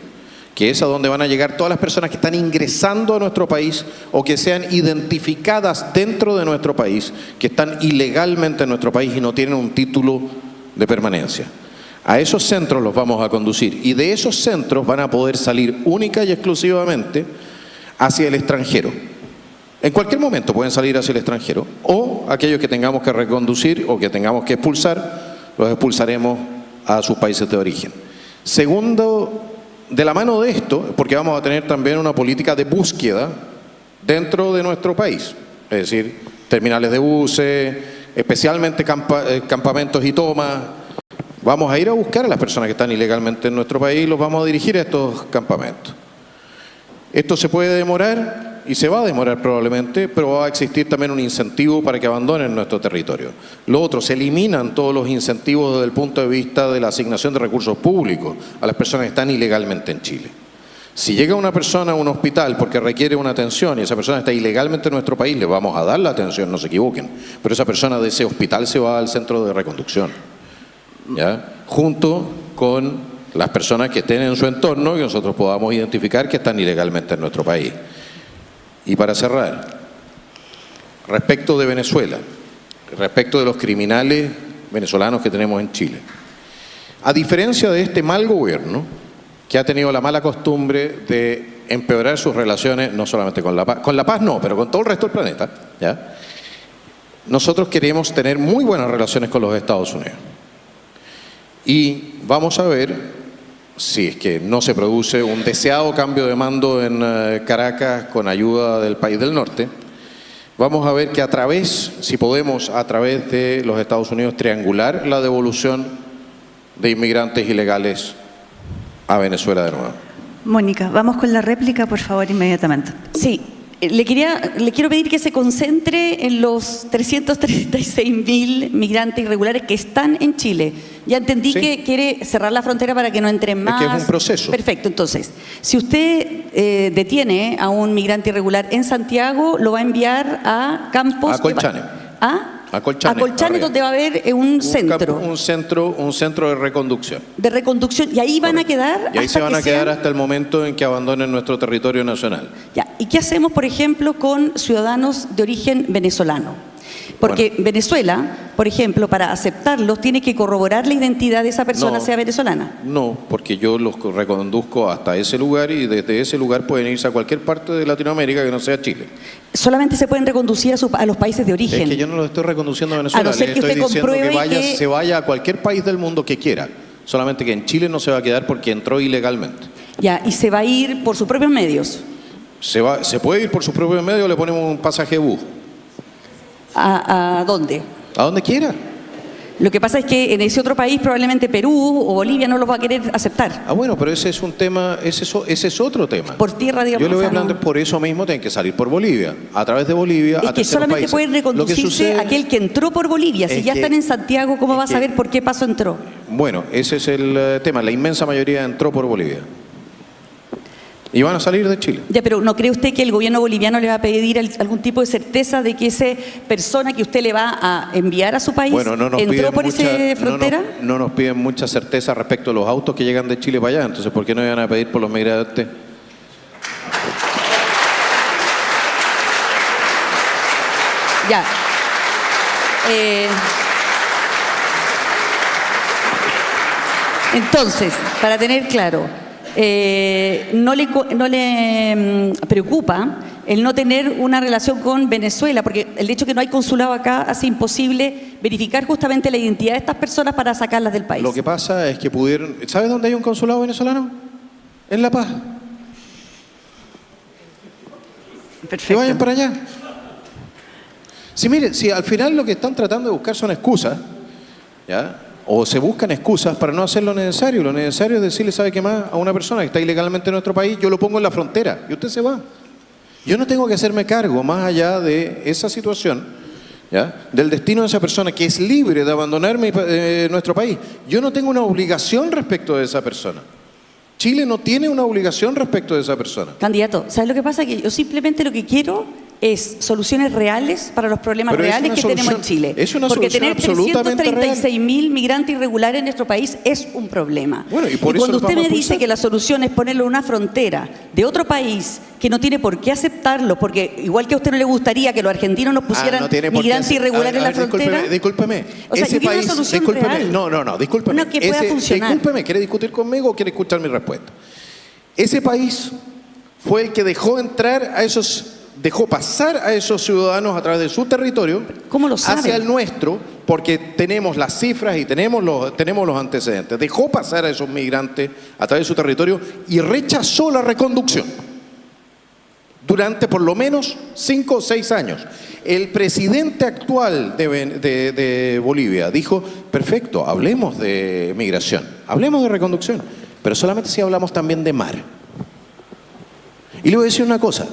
que es a donde van a llegar todas las personas que están ingresando a nuestro país o que sean identificadas dentro de nuestro país, que están ilegalmente en nuestro país y no tienen un título de permanencia. A esos centros los vamos a conducir y de esos centros van a poder salir única y exclusivamente hacia el extranjero. En cualquier momento pueden salir hacia el extranjero o aquellos que tengamos que reconducir o que tengamos que expulsar, los expulsaremos a sus países de origen. Segundo, de la mano de esto, porque vamos a tener también una política de búsqueda dentro de nuestro país, es decir, terminales de buses, especialmente campamentos y tomas. Vamos a ir a buscar a las personas que están ilegalmente en nuestro país y los vamos a dirigir a estos campamentos. Esto se puede demorar y se va a demorar probablemente, pero va a existir también un incentivo para que abandonen nuestro territorio. Lo otro, se eliminan todos los incentivos desde el punto de vista de la asignación de recursos públicos a las personas que están ilegalmente en Chile. Si llega una persona a un hospital porque requiere una atención y esa persona está ilegalmente en nuestro país, le vamos a dar la atención, no se equivoquen, pero esa persona de ese hospital se va al centro de reconducción, ¿ya? Junto con las personas que estén en su entorno y nosotros podamos identificar que están ilegalmente en nuestro país. Y para cerrar, respecto de Venezuela, respecto de los criminales venezolanos que tenemos en Chile, a diferencia de este mal gobierno que ha tenido la mala costumbre de empeorar sus relaciones, no solamente con La Paz no, pero con todo el resto del planeta, ¿ya? Nosotros queremos tener muy buenas relaciones con los Estados Unidos. Y vamos a ver si es que no se produce un deseado cambio de mando en Caracas con ayuda del país del norte, vamos a ver que si podemos a través de los Estados Unidos triangular la devolución de inmigrantes ilegales a Venezuela de nuevo. Mónica, vamos con la réplica, por favor, inmediatamente. Sí. Le quiero pedir que se concentre en los 336.000 migrantes irregulares que están en Chile. Ya entendí que quiere cerrar la frontera para que no entren más. Es que es un proceso. Perfecto, entonces, si usted detiene a un migrante irregular en Santiago, lo va a enviar a campos... A Colchane. A Colchane, donde va a haber un centro. Un centro de reconducción. De reconducción. Y ahí van a quedar... Y ahí se van a quedar hasta el momento en que abandonen nuestro territorio nacional. Ya. ¿Y qué hacemos, por ejemplo, con ciudadanos de origen venezolano? Porque Venezuela, por ejemplo, para aceptarlos, tiene que corroborar la identidad de esa persona, sea venezolana. No, porque yo los reconduzco hasta ese lugar y desde ese lugar pueden irse a cualquier parte de Latinoamérica que no sea Chile. Solamente se pueden reconducir a los países de origen. Es que yo no los estoy reconduciendo a Venezuela, a no ser les que estoy usted diciendo que se vaya a cualquier país del mundo que quiera. Solamente que en Chile no se va a quedar porque entró ilegalmente. Ya, y se va a ir por sus propios medios. Se puede ir por sus propios medios, le ponemos un pasaje de bus. ¿A dónde? A donde quiera. Lo que pasa es que en ese otro país, probablemente Perú o Bolivia, no los va a querer aceptar. Ah, bueno, pero ese es un tema, ese es otro tema. Por tierra, digamos. Yo le voy a hablar por eso mismo, tienen que salir por Bolivia, a través de Bolivia, es a que solamente pueden reconducirse aquel que entró por Bolivia. Si ya están en Santiago, ¿cómo va a saber por qué paso entró? Bueno, ese es el tema. La inmensa mayoría entró por Bolivia. Y van a salir de Chile. Ya, pero ¿no cree usted que el gobierno boliviano le va a pedir algún tipo de certeza de que esa persona que usted le va a enviar a su país entró por esa frontera? No nos piden mucha certeza respecto a los autos que llegan de Chile para allá. Entonces, ¿por qué no iban a pedir por los migrantes? Ya. Entonces, para tener claro, no le preocupa el no tener una relación con Venezuela, porque el hecho de que no hay consulado acá hace imposible verificar justamente la identidad de estas personas para sacarlas del país. Lo que pasa es que ¿sabes dónde hay un consulado venezolano? en La Paz. Perfecto. Que vayan para allá. Si mire, si al final lo que están tratando de buscar son excusas, ¿ya? O se buscan excusas para no hacer lo necesario. Lo necesario es decirle, ¿sabe qué más? A una persona que está ilegalmente en nuestro país, yo lo pongo en la frontera y usted se va. Yo no tengo que hacerme cargo, más allá de esa situación, ¿ya? Del destino de esa persona que es libre de abandonar nuestro país. Yo no tengo una obligación respecto de esa persona. Chile no tiene una obligación respecto de esa persona. Candidato, ¿sabes lo que pasa? Que yo simplemente lo que quiero es soluciones reales para los problemas reales que tenemos en Chile. Es una porque solución tener absolutamente 336.000 migrantes irregulares en nuestro país es un problema. Bueno, y por y eso cuando usted vamos me a dice pulsar. que la solución es ponerlo en una frontera de otro país que no tiene por qué aceptarlo, porque igual que a usted no le gustaría que los argentinos nos pusieran no tiene por qué migrantes irregulares en la frontera. Discúlpeme. O sea, yo quiero una solución real. No, discúlpeme. Una que pueda funcionar. Discúlpeme, ¿quiere discutir conmigo o quiere escuchar mi respuesta? Ese país fue el que dejó pasar a esos ciudadanos a través de su territorio. ¿Cómo lo sabe? Hacia el nuestro, porque tenemos las cifras y tenemos los antecedentes. Dejó pasar a esos migrantes a través de su territorio y rechazó la reconducción durante por lo menos 5 o 6 años. El presidente actual de Bolivia dijo, perfecto, hablemos de migración, hablemos de reconducción, pero solamente si hablamos también de mar. Y le voy a decir una cosa,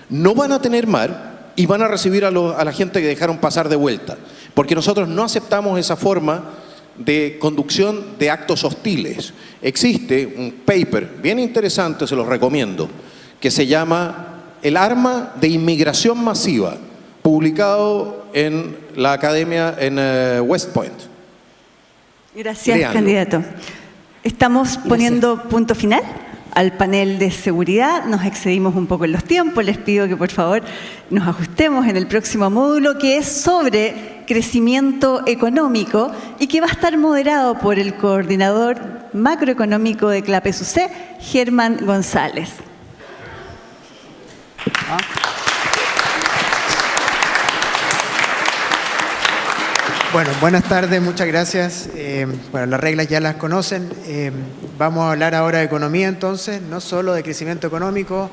no van a tener mar y van a recibir a la gente que dejaron pasar de vuelta, porque nosotros no aceptamos esa forma de conducción de actos hostiles. Existe un paper bien interesante, se los recomiendo, que se llama El arma de inmigración masiva, publicado en la academia en West Point. Gracias, Léanlo. candidato. Estamos poniendo punto final al panel de seguridad. Nos excedimos un poco en los tiempos. Les pido que por favor nos ajustemos en el próximo módulo, que es sobre crecimiento económico y que va a estar moderado por el coordinador macroeconómico de CLAPES-UC, Germán González. Bueno, buenas tardes, muchas gracias. Bueno, las reglas ya las conocen. Vamos a hablar ahora de economía entonces, no solo de crecimiento económico.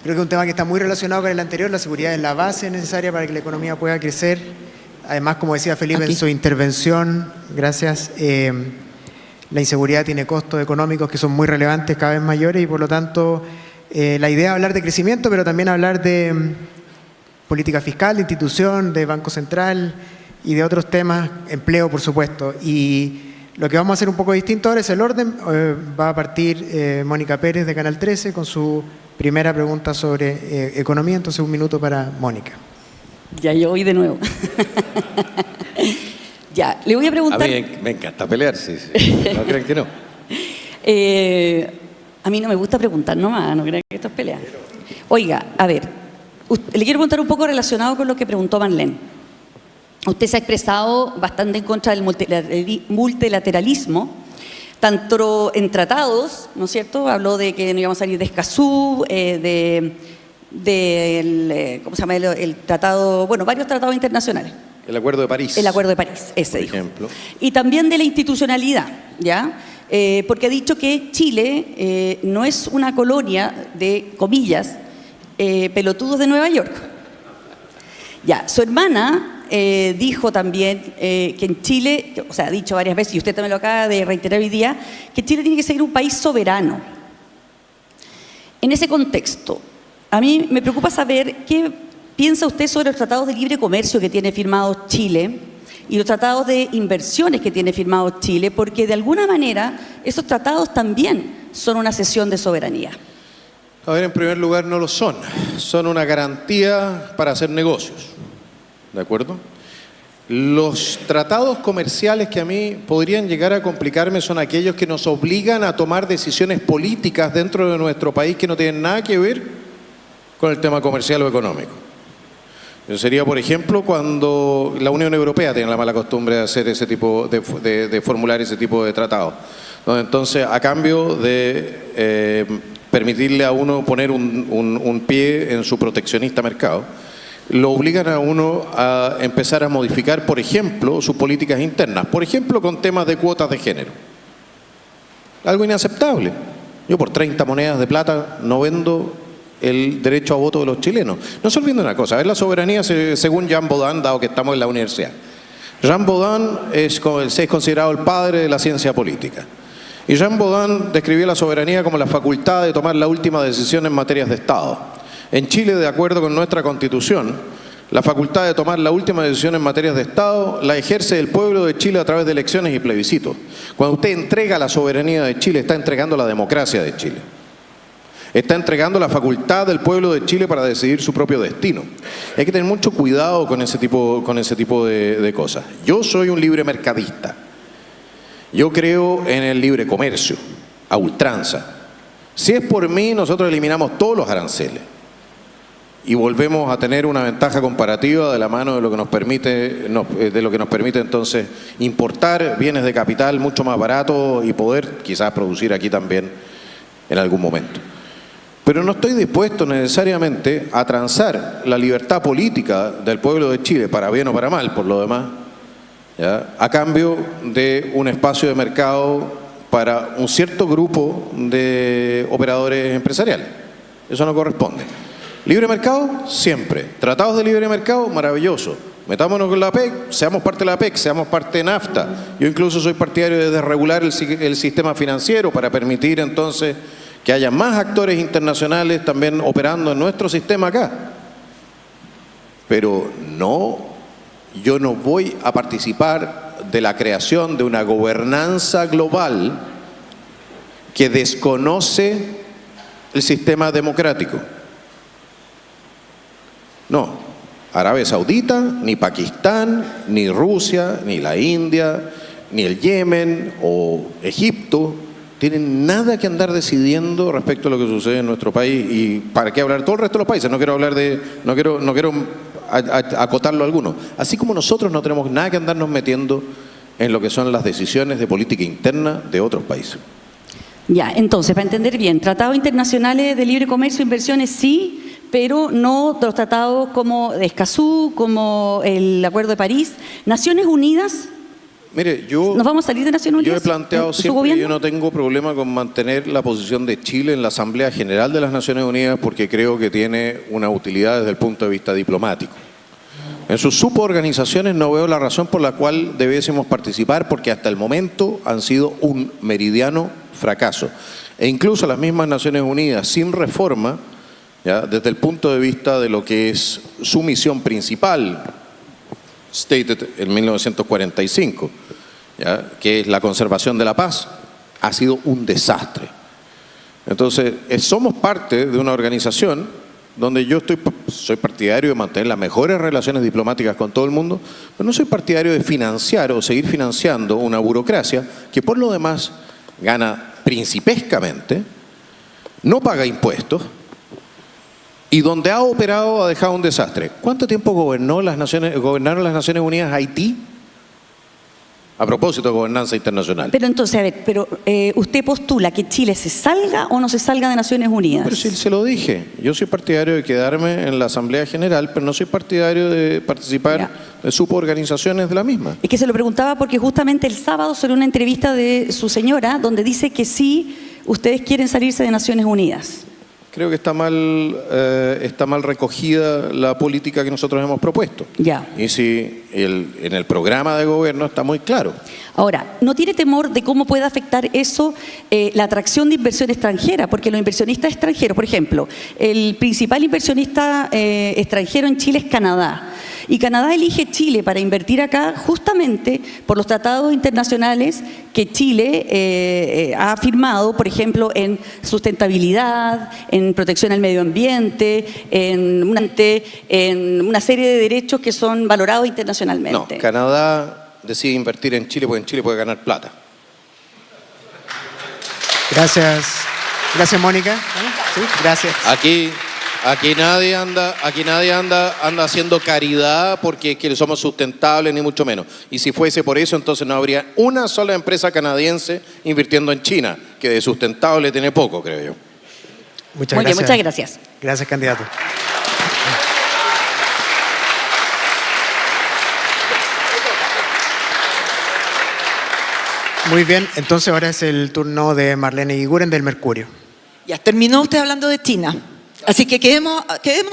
Creo que es un tema que está muy relacionado con el anterior. La seguridad es la base necesaria para que la economía pueda crecer. Además, como decía Felipe en su intervención, gracias, la inseguridad tiene costos económicos que son muy relevantes, cada vez mayores, y por lo tanto la idea es hablar de crecimiento, pero también hablar de política fiscal, de institución, de Banco Central y de otros temas, empleo por supuesto. Y lo que vamos a hacer un poco distinto ahora es el orden. Va a partir Mónica Pérez de Canal 13 con su primera pregunta sobre economía, entonces 1 minuto para Mónica. Ya, yo voy de nuevo. Ya, le voy a preguntar... A mí me encanta pelear, sí. No crean que no. A mí no me gusta preguntar nomás, no crean que esto es pelea. Oiga, a ver, le quiero preguntar un poco relacionado con lo que preguntó Marlene. Usted se ha expresado bastante en contra del multilateralismo, tanto en tratados, ¿no es cierto? Habló de que no íbamos a salir de Escazú, ¿cómo se llama? El tratado, bueno, varios tratados internacionales. El Acuerdo de París. El Acuerdo de París, ese dijo. Por ejemplo. Y también de la institucionalidad, ¿ya? Porque ha dicho que Chile no es una colonia de, comillas, pelotudos de Nueva York. Ya, su hermana dijo también que en Chile, o sea, ha dicho varias veces, y usted también lo acaba de reiterar hoy día, que Chile tiene que ser un país soberano. En ese contexto, a mí me preocupa saber qué piensa usted sobre los tratados de libre comercio que tiene firmados Chile y los tratados de inversiones que tiene firmados Chile, porque de alguna manera esos tratados también son una cesión de soberanía. A ver, en primer lugar, no lo son. Son una garantía para hacer negocios. ¿De acuerdo? Los tratados comerciales que a mí podrían llegar a complicarme son aquellos que nos obligan a tomar decisiones políticas dentro de nuestro país que no tienen nada que ver con el tema comercial o económico. Eso sería, por ejemplo, cuando la Unión Europea tiene la mala costumbre de hacer ese tipo de formular ese tipo de tratados. Donde entonces, a cambio de permitirle a uno poner un pie en su proteccionista mercado, lo obligan a uno a empezar a modificar, por ejemplo, sus políticas internas, por ejemplo, con temas de cuotas de género. Algo inaceptable. Yo por 30 monedas de plata no vendo el derecho a voto de los chilenos. No se olviden una cosa, es la soberanía según Jean Baudin, dado que estamos en la universidad. Jean Baudin es considerado el padre de la ciencia política. Y Jean Baudin describió la soberanía como la facultad de tomar la última decisión en materias de Estado. En Chile, de acuerdo con nuestra Constitución, la facultad de tomar la última decisión en materias de Estado la ejerce el pueblo de Chile a través de elecciones y plebiscitos. Cuando usted entrega la soberanía de Chile, está entregando la democracia de Chile. Está entregando la facultad del pueblo de Chile para decidir su propio destino. Hay que tener mucho cuidado con ese tipo de cosas. Yo soy un libre mercadista. Yo creo en el libre comercio, a ultranza. Si es por mí, nosotros eliminamos todos los aranceles y volvemos a tener una ventaja comparativa de la mano de lo que nos permite, entonces importar bienes de capital mucho más baratos y poder quizás producir aquí también en algún momento. Pero no estoy dispuesto necesariamente a transar la libertad política del pueblo de Chile, para bien o para mal, por lo demás, ¿ya?, a cambio de un espacio de mercado para un cierto grupo de operadores empresariales. Eso no corresponde. Libre mercado, siempre. Tratados de libre mercado, maravilloso. Metámonos con la APEC, seamos parte de la APEC, seamos parte de NAFTA. Yo incluso soy partidario de desregular el sistema financiero para permitir entonces que haya más actores internacionales también operando en nuestro sistema acá. Pero no, yo no voy a participar de la creación de una gobernanza global que desconoce el sistema democrático. No, Arabia Saudita, ni Pakistán, ni Rusia, ni la India, ni el Yemen o Egipto tienen nada que andar decidiendo respecto a lo que sucede en nuestro país. Y para qué hablar todo el resto de los países, no quiero acotarlo a alguno. Así como nosotros no tenemos nada que andarnos metiendo en lo que son las decisiones de política interna de otros países. Ya, entonces, para entender bien, tratados internacionales de libre comercio e inversiones sí, pero no los tratados como de Escazú, como el Acuerdo de París. Naciones Unidas. Mire, ¿nos vamos a salir de Naciones Unidas? Yo he planteado siempre que yo no tengo problema con mantener la posición de Chile en la Asamblea General de las Naciones Unidas porque creo que tiene una utilidad desde el punto de vista diplomático. En sus suborganizaciones no veo la razón por la cual debiésemos participar porque hasta el momento han sido un meridiano fracaso. E incluso las mismas Naciones Unidas, sin reforma, ¿ya?, desde el punto de vista de lo que es su misión principal, stated en 1945, ¿ya?, que es la conservación de la paz, ha sido un desastre. Entonces, somos parte de una organización donde yo soy partidario de mantener las mejores relaciones diplomáticas con todo el mundo, pero no soy partidario de financiar o seguir financiando una burocracia que por lo demás gana principescamente, no paga impuestos y donde ha operado ha dejado un desastre. ¿Cuánto tiempo gobernaron las Naciones Unidas Haití? A propósito de gobernanza internacional. Pero entonces, a ver, ¿usted postula que Chile se salga o no se salga de Naciones Unidas? Pero sí, se lo dije. Yo soy partidario de quedarme en la Asamblea General, pero no soy partidario de participar de suborganizaciones de la misma. Es que se lo preguntaba porque justamente el sábado salió una entrevista de su señora donde dice que sí, ustedes quieren salirse de Naciones Unidas. Creo que está mal recogida la política que nosotros hemos propuesto. Ya. Y si en el programa de gobierno está muy claro. Ahora, ¿no tiene temor de cómo puede afectar eso la atracción de inversión extranjera? Porque los inversionistas extranjeros, por ejemplo, el principal inversionista extranjero en Chile es Canadá. Y Canadá elige Chile para invertir acá justamente por los tratados internacionales que Chile ha firmado, por ejemplo, en sustentabilidad, en protección al medio ambiente, en una serie de derechos que son valorados internacionalmente. No, Canadá decide invertir en Chile porque en Chile puede ganar plata. Gracias. Gracias, Mónica. Sí, gracias. Aquí nadie anda haciendo caridad porque somos sustentables, ni mucho menos. Y si fuese por eso, entonces no habría una sola empresa canadiense invirtiendo en China, que de sustentable tiene poco, creo yo. Muchas gracias. Muchas gracias. Gracias, candidato. Muy bien, entonces ahora es el turno de Marlene Iguiguren del Mercurio. Ya, terminó usted hablando de China. Así que quedémonos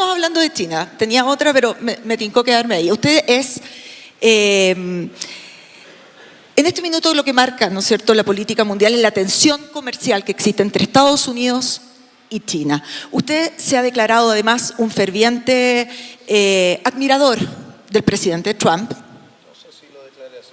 hablando de China. Tenía otra, pero me tincó quedarme ahí. Usted es, en este minuto lo que marca, ¿no es cierto?, la política mundial es la tensión comercial que existe entre Estados Unidos y China. Usted se ha declarado además un ferviente admirador del presidente Trump. No sé si lo declaré así.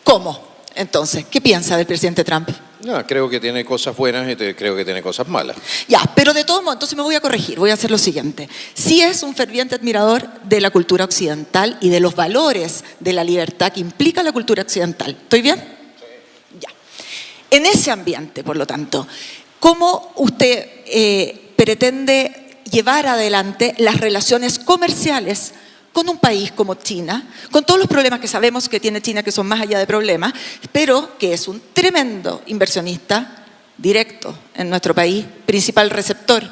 ¿Cómo? Entonces, ¿qué piensa del presidente Trump? No, creo que tiene cosas buenas y creo que tiene cosas malas. Ya, pero de todos modos, entonces me voy a corregir, voy a hacer lo siguiente. Sí es un ferviente admirador de la cultura occidental y de los valores de la libertad que implica la cultura occidental. ¿Estoy bien? Sí. Ya. En ese ambiente, por lo tanto, ¿cómo usted pretende llevar adelante las relaciones comerciales con un país como China, con todos los problemas que sabemos que tiene China, que son más allá de problemas, pero que es un tremendo inversionista directo en nuestro país, principal receptor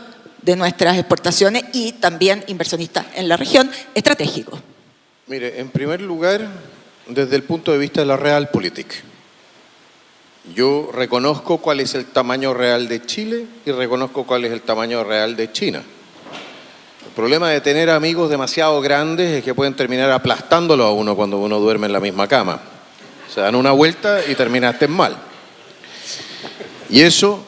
de nuestras exportaciones y también inversionista en la región, estratégico? Mire, en primer lugar, desde el punto de vista de la realpolitik, yo reconozco cuál es el tamaño real de Chile y reconozco cuál es el tamaño real de China. El problema de tener amigos demasiado grandes es que pueden terminar aplastándolo a uno cuando uno duerme en la misma cama. Se dan una vuelta y terminaste mal. Y eso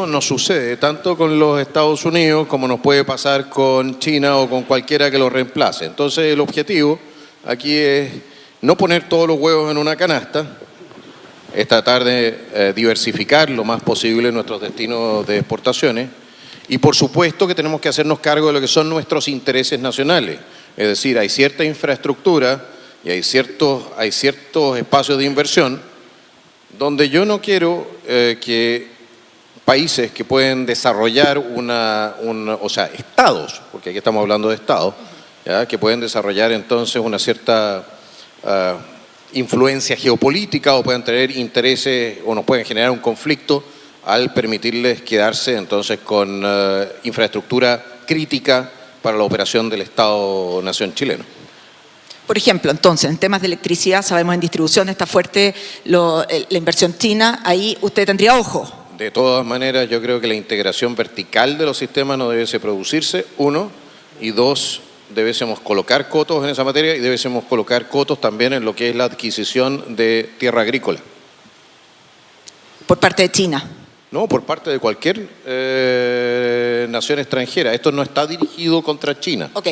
no sucede tanto con los Estados Unidos como nos puede pasar con China o con cualquiera que lo reemplace. Entonces el objetivo aquí es no poner todos los huevos en una canasta, es tratar de diversificar lo más posible nuestros destinos de exportaciones. Y por supuesto que tenemos que hacernos cargo de lo que son nuestros intereses nacionales. Es decir, hay cierta infraestructura y hay ciertos espacios de inversión donde yo no quiero que países que pueden desarrollar o sea, estados, porque aquí estamos hablando de estados, ¿ya?, que pueden desarrollar entonces una cierta influencia geopolítica o pueden tener intereses o nos pueden generar un conflicto al permitirles quedarse entonces con infraestructura crítica para la operación del Estado-Nación chileno. Por ejemplo, entonces, en temas de electricidad, sabemos en distribución está fuerte la inversión china, ahí usted tendría ojo. De todas maneras, yo creo que la integración vertical de los sistemas no debiese producirse, uno, y dos, debiésemos colocar cotos en esa materia y debiésemos colocar cotos también en lo que es la adquisición de tierra agrícola. Por parte de China. No, por parte de cualquier nación extranjera. Esto no está dirigido contra China. Ok.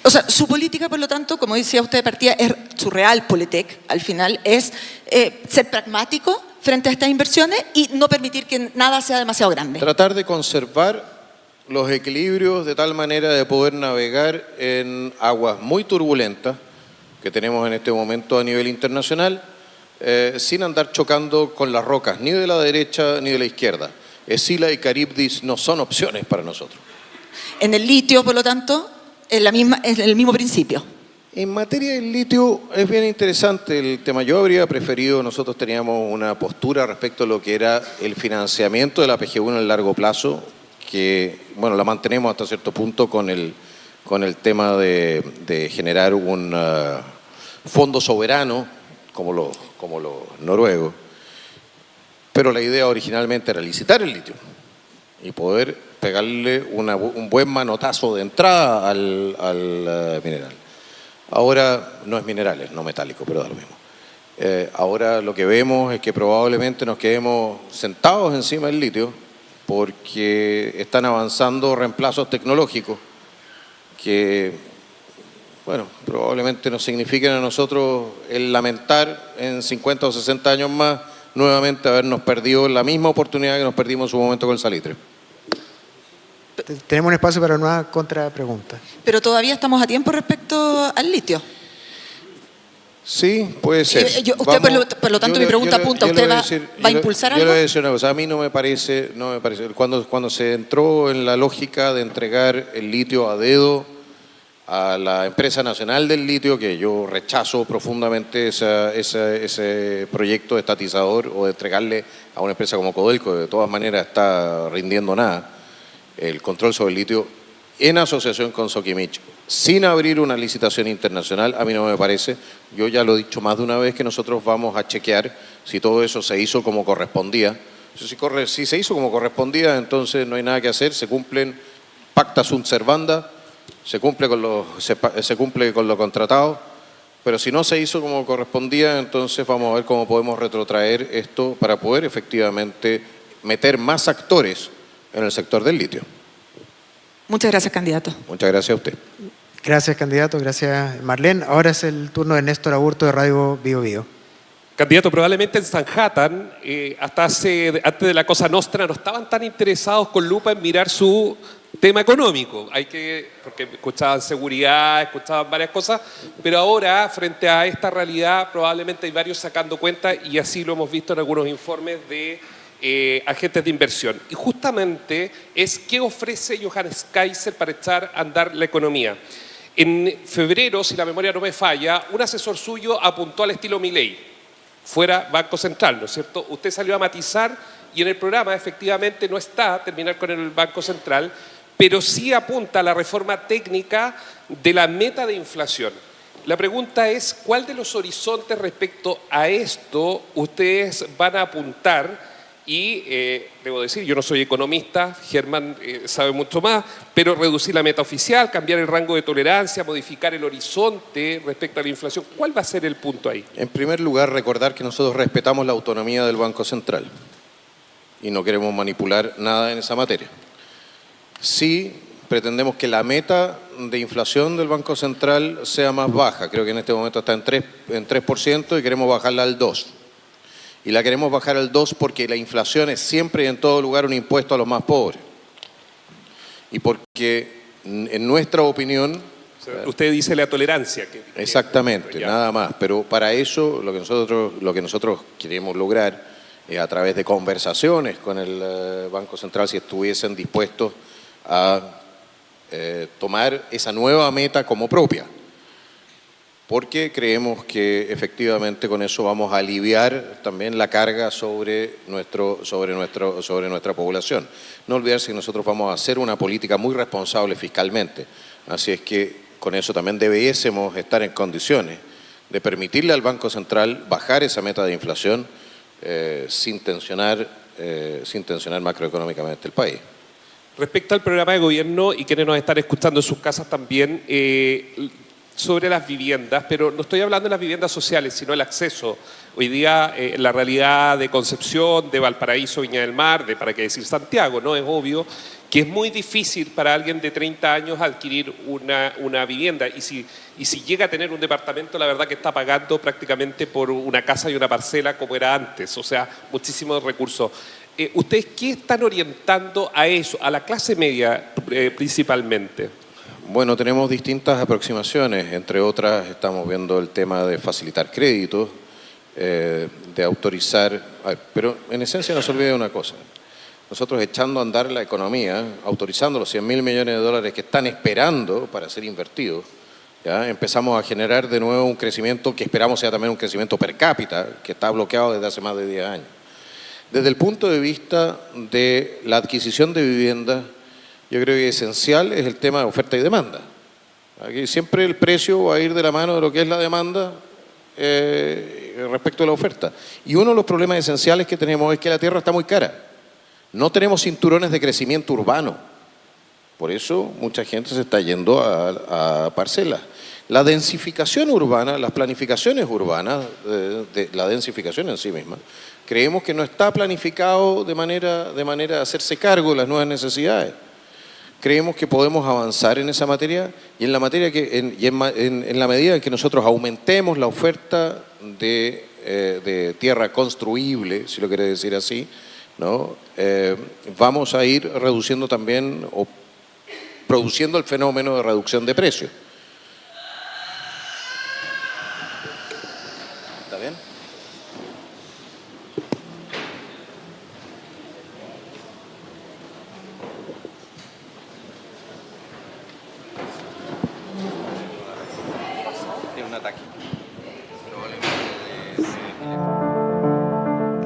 O sea, su política, por lo tanto, como decía usted de partida, es su realpolitik, al final, es ser pragmático frente a estas inversiones y no permitir que nada sea demasiado grande. Tratar de conservar los equilibrios de tal manera de poder navegar en aguas muy turbulentas que tenemos en este momento a nivel internacional, sin andar chocando con las rocas, ni de la derecha ni de la izquierda. Escila y Caribdis no son opciones para nosotros. En el litio, por lo tanto, es el mismo principio. En materia del litio es bien interesante el tema. Yo habría preferido, nosotros teníamos una postura respecto a lo que era el financiamiento de la PGU en el largo plazo, que, bueno, la mantenemos hasta cierto punto con el tema de generar un fondo soberano, como los noruegos, pero la idea originalmente era licitar el litio y poder pegarle un buen manotazo de entrada al mineral. Ahora no es mineral, es no metálico, pero da lo mismo. Ahora lo que vemos es que probablemente nos quedemos sentados encima del litio porque están avanzando reemplazos tecnológicos que, bueno, probablemente nos signifiquen a nosotros el lamentar en 50 o 60 años más nuevamente habernos perdido la misma oportunidad que nos perdimos en su momento con el salitre. Tenemos un espacio para una contrapregunta. Pero todavía estamos a tiempo respecto al litio. Sí, puede ser. Usted, por lo tanto, mi pregunta apunta, ¿usted va a impulsar algo? Yo le voy a decir una cosa, a mí no me parece, cuando se entró en la lógica de entregar el litio a dedo a la empresa nacional del litio, que yo rechazo profundamente ese proyecto estatizador o de entregarle a una empresa como Codelco, que de todas maneras está rindiendo nada, el control sobre el litio, en asociación con Sokimich, sin abrir una licitación internacional, a mí no me parece. Yo ya lo he dicho más de una vez que nosotros vamos a chequear si todo eso se hizo como correspondía, Si se hizo como correspondía, entonces no hay nada que hacer, se cumplen pacta sunt servanda, se cumple con lo contratado, pero si no se hizo como correspondía, entonces vamos a ver cómo podemos retrotraer esto para poder efectivamente meter más actores en el sector del litio. Muchas gracias, candidato. Muchas gracias a usted. Gracias, candidato. Gracias, Marlene. Ahora es el turno de Néstor Aburto de Radio Bio Bio. Candidato, probablemente en Sanhattan, antes de la Cosa Nostra, no estaban tan interesados con lupa en mirar su tema económico. Porque escuchaban seguridad, escuchaban varias cosas, pero ahora, frente a esta realidad, probablemente hay varios sacando cuenta, y así lo hemos visto en algunos informes de agentes de inversión. Y justamente es qué ofrece Johannes Kaiser para echar a andar la economía. En febrero, si la memoria no me falla, un asesor suyo apuntó al estilo Milei, fuera Banco Central, ¿no es cierto? Usted salió a matizar y en el programa efectivamente no está terminar con el Banco Central, pero sí apunta a la reforma técnica de la meta de inflación. La pregunta es, ¿cuál de los horizontes respecto a esto ustedes van a apuntar? Y debo decir, yo no soy economista, Germán sabe mucho más, pero reducir la meta oficial, cambiar el rango de tolerancia, modificar el horizonte respecto a la inflación, ¿cuál va a ser el punto ahí? En primer lugar, recordar que nosotros respetamos la autonomía del Banco Central y no queremos manipular nada en esa materia. Sí pretendemos que la meta de inflación del Banco Central sea más baja, creo que en este momento está en 3% y queremos bajarla al 2%. Y la queremos bajar al 2% porque la inflación es siempre y en todo lugar un impuesto a los más pobres. Y porque, en nuestra opinión... Usted dice la tolerancia. Exactamente, nada más. Pero para eso lo que nosotros queremos lograr a través de conversaciones con el Banco Central, si estuviesen dispuestos a tomar esa nueva meta como propia. Porque creemos que efectivamente con eso vamos a aliviar también la carga sobre nuestra población. No olvidarse que nosotros vamos a hacer una política muy responsable fiscalmente, así es que con eso también debiésemos estar en condiciones de permitirle al Banco Central bajar esa meta de inflación sin tensionar macroeconómicamente el país. Respecto al programa de gobierno y quienes nos están escuchando en sus casas también, sobre las viviendas, pero no estoy hablando de las viviendas sociales, sino el acceso. Hoy día, la realidad de Concepción, de Valparaíso, Viña del Mar, de para qué decir Santiago, ¿no? Es obvio que es muy difícil para alguien de 30 años adquirir una vivienda. Y si llega a tener un departamento, la verdad que está pagando prácticamente por una casa y una parcela como era antes. O sea, muchísimos recursos. ¿Ustedes qué están orientando a eso, a la clase media principalmente? Bueno, tenemos distintas aproximaciones, entre otras estamos viendo el tema de facilitar créditos, de autorizar, pero en esencia no se olvide una cosa, nosotros echando a andar la economía, autorizando los 100.000 millones de dólares que están esperando para ser invertidos, ¿ya? Empezamos a generar de nuevo un crecimiento que esperamos sea también un crecimiento per cápita, que está bloqueado desde hace más de 10 años. Desde el punto de vista de la adquisición de viviendas, yo creo que esencial es el tema de oferta y demanda. Aquí siempre el precio va a ir de la mano de lo que es la demanda respecto a la oferta. Y uno de los problemas esenciales que tenemos es que la tierra está muy cara. No tenemos cinturones de crecimiento urbano. Por eso mucha gente se está yendo a parcelas. La densificación urbana, las planificaciones urbanas, la densificación en sí misma, creemos que no está planificado de manera de hacerse cargo de las nuevas necesidades. Creemos que podemos avanzar en esa materia y en la materia en la medida en que nosotros aumentemos la oferta de tierra construible, si lo quiere decir así, ¿no? Vamos a ir reduciendo también o produciendo el fenómeno de reducción de precios. ¿Está bien?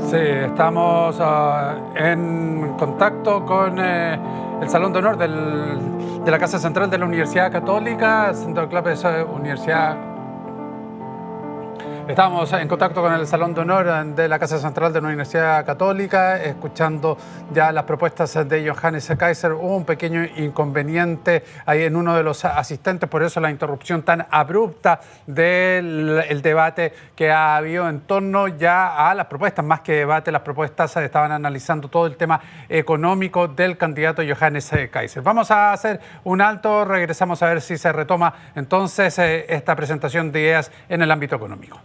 Sí, estamos en contacto con el Salón de Honor de la Casa Central de la Universidad Católica, Santo Clópez Universidad Estamos en contacto con el Salón de Honor de la Casa Central de la Universidad Católica, escuchando ya las propuestas de Johannes Kaiser. Hubo un pequeño inconveniente ahí en uno de los asistentes, por eso la interrupción tan abrupta del debate que ha habido en torno ya a las propuestas. Más que debate, las propuestas estaban analizando todo el tema económico del candidato Johannes Kaiser. Vamos a hacer un alto, regresamos a ver si se retoma entonces esta presentación de ideas en el ámbito económico.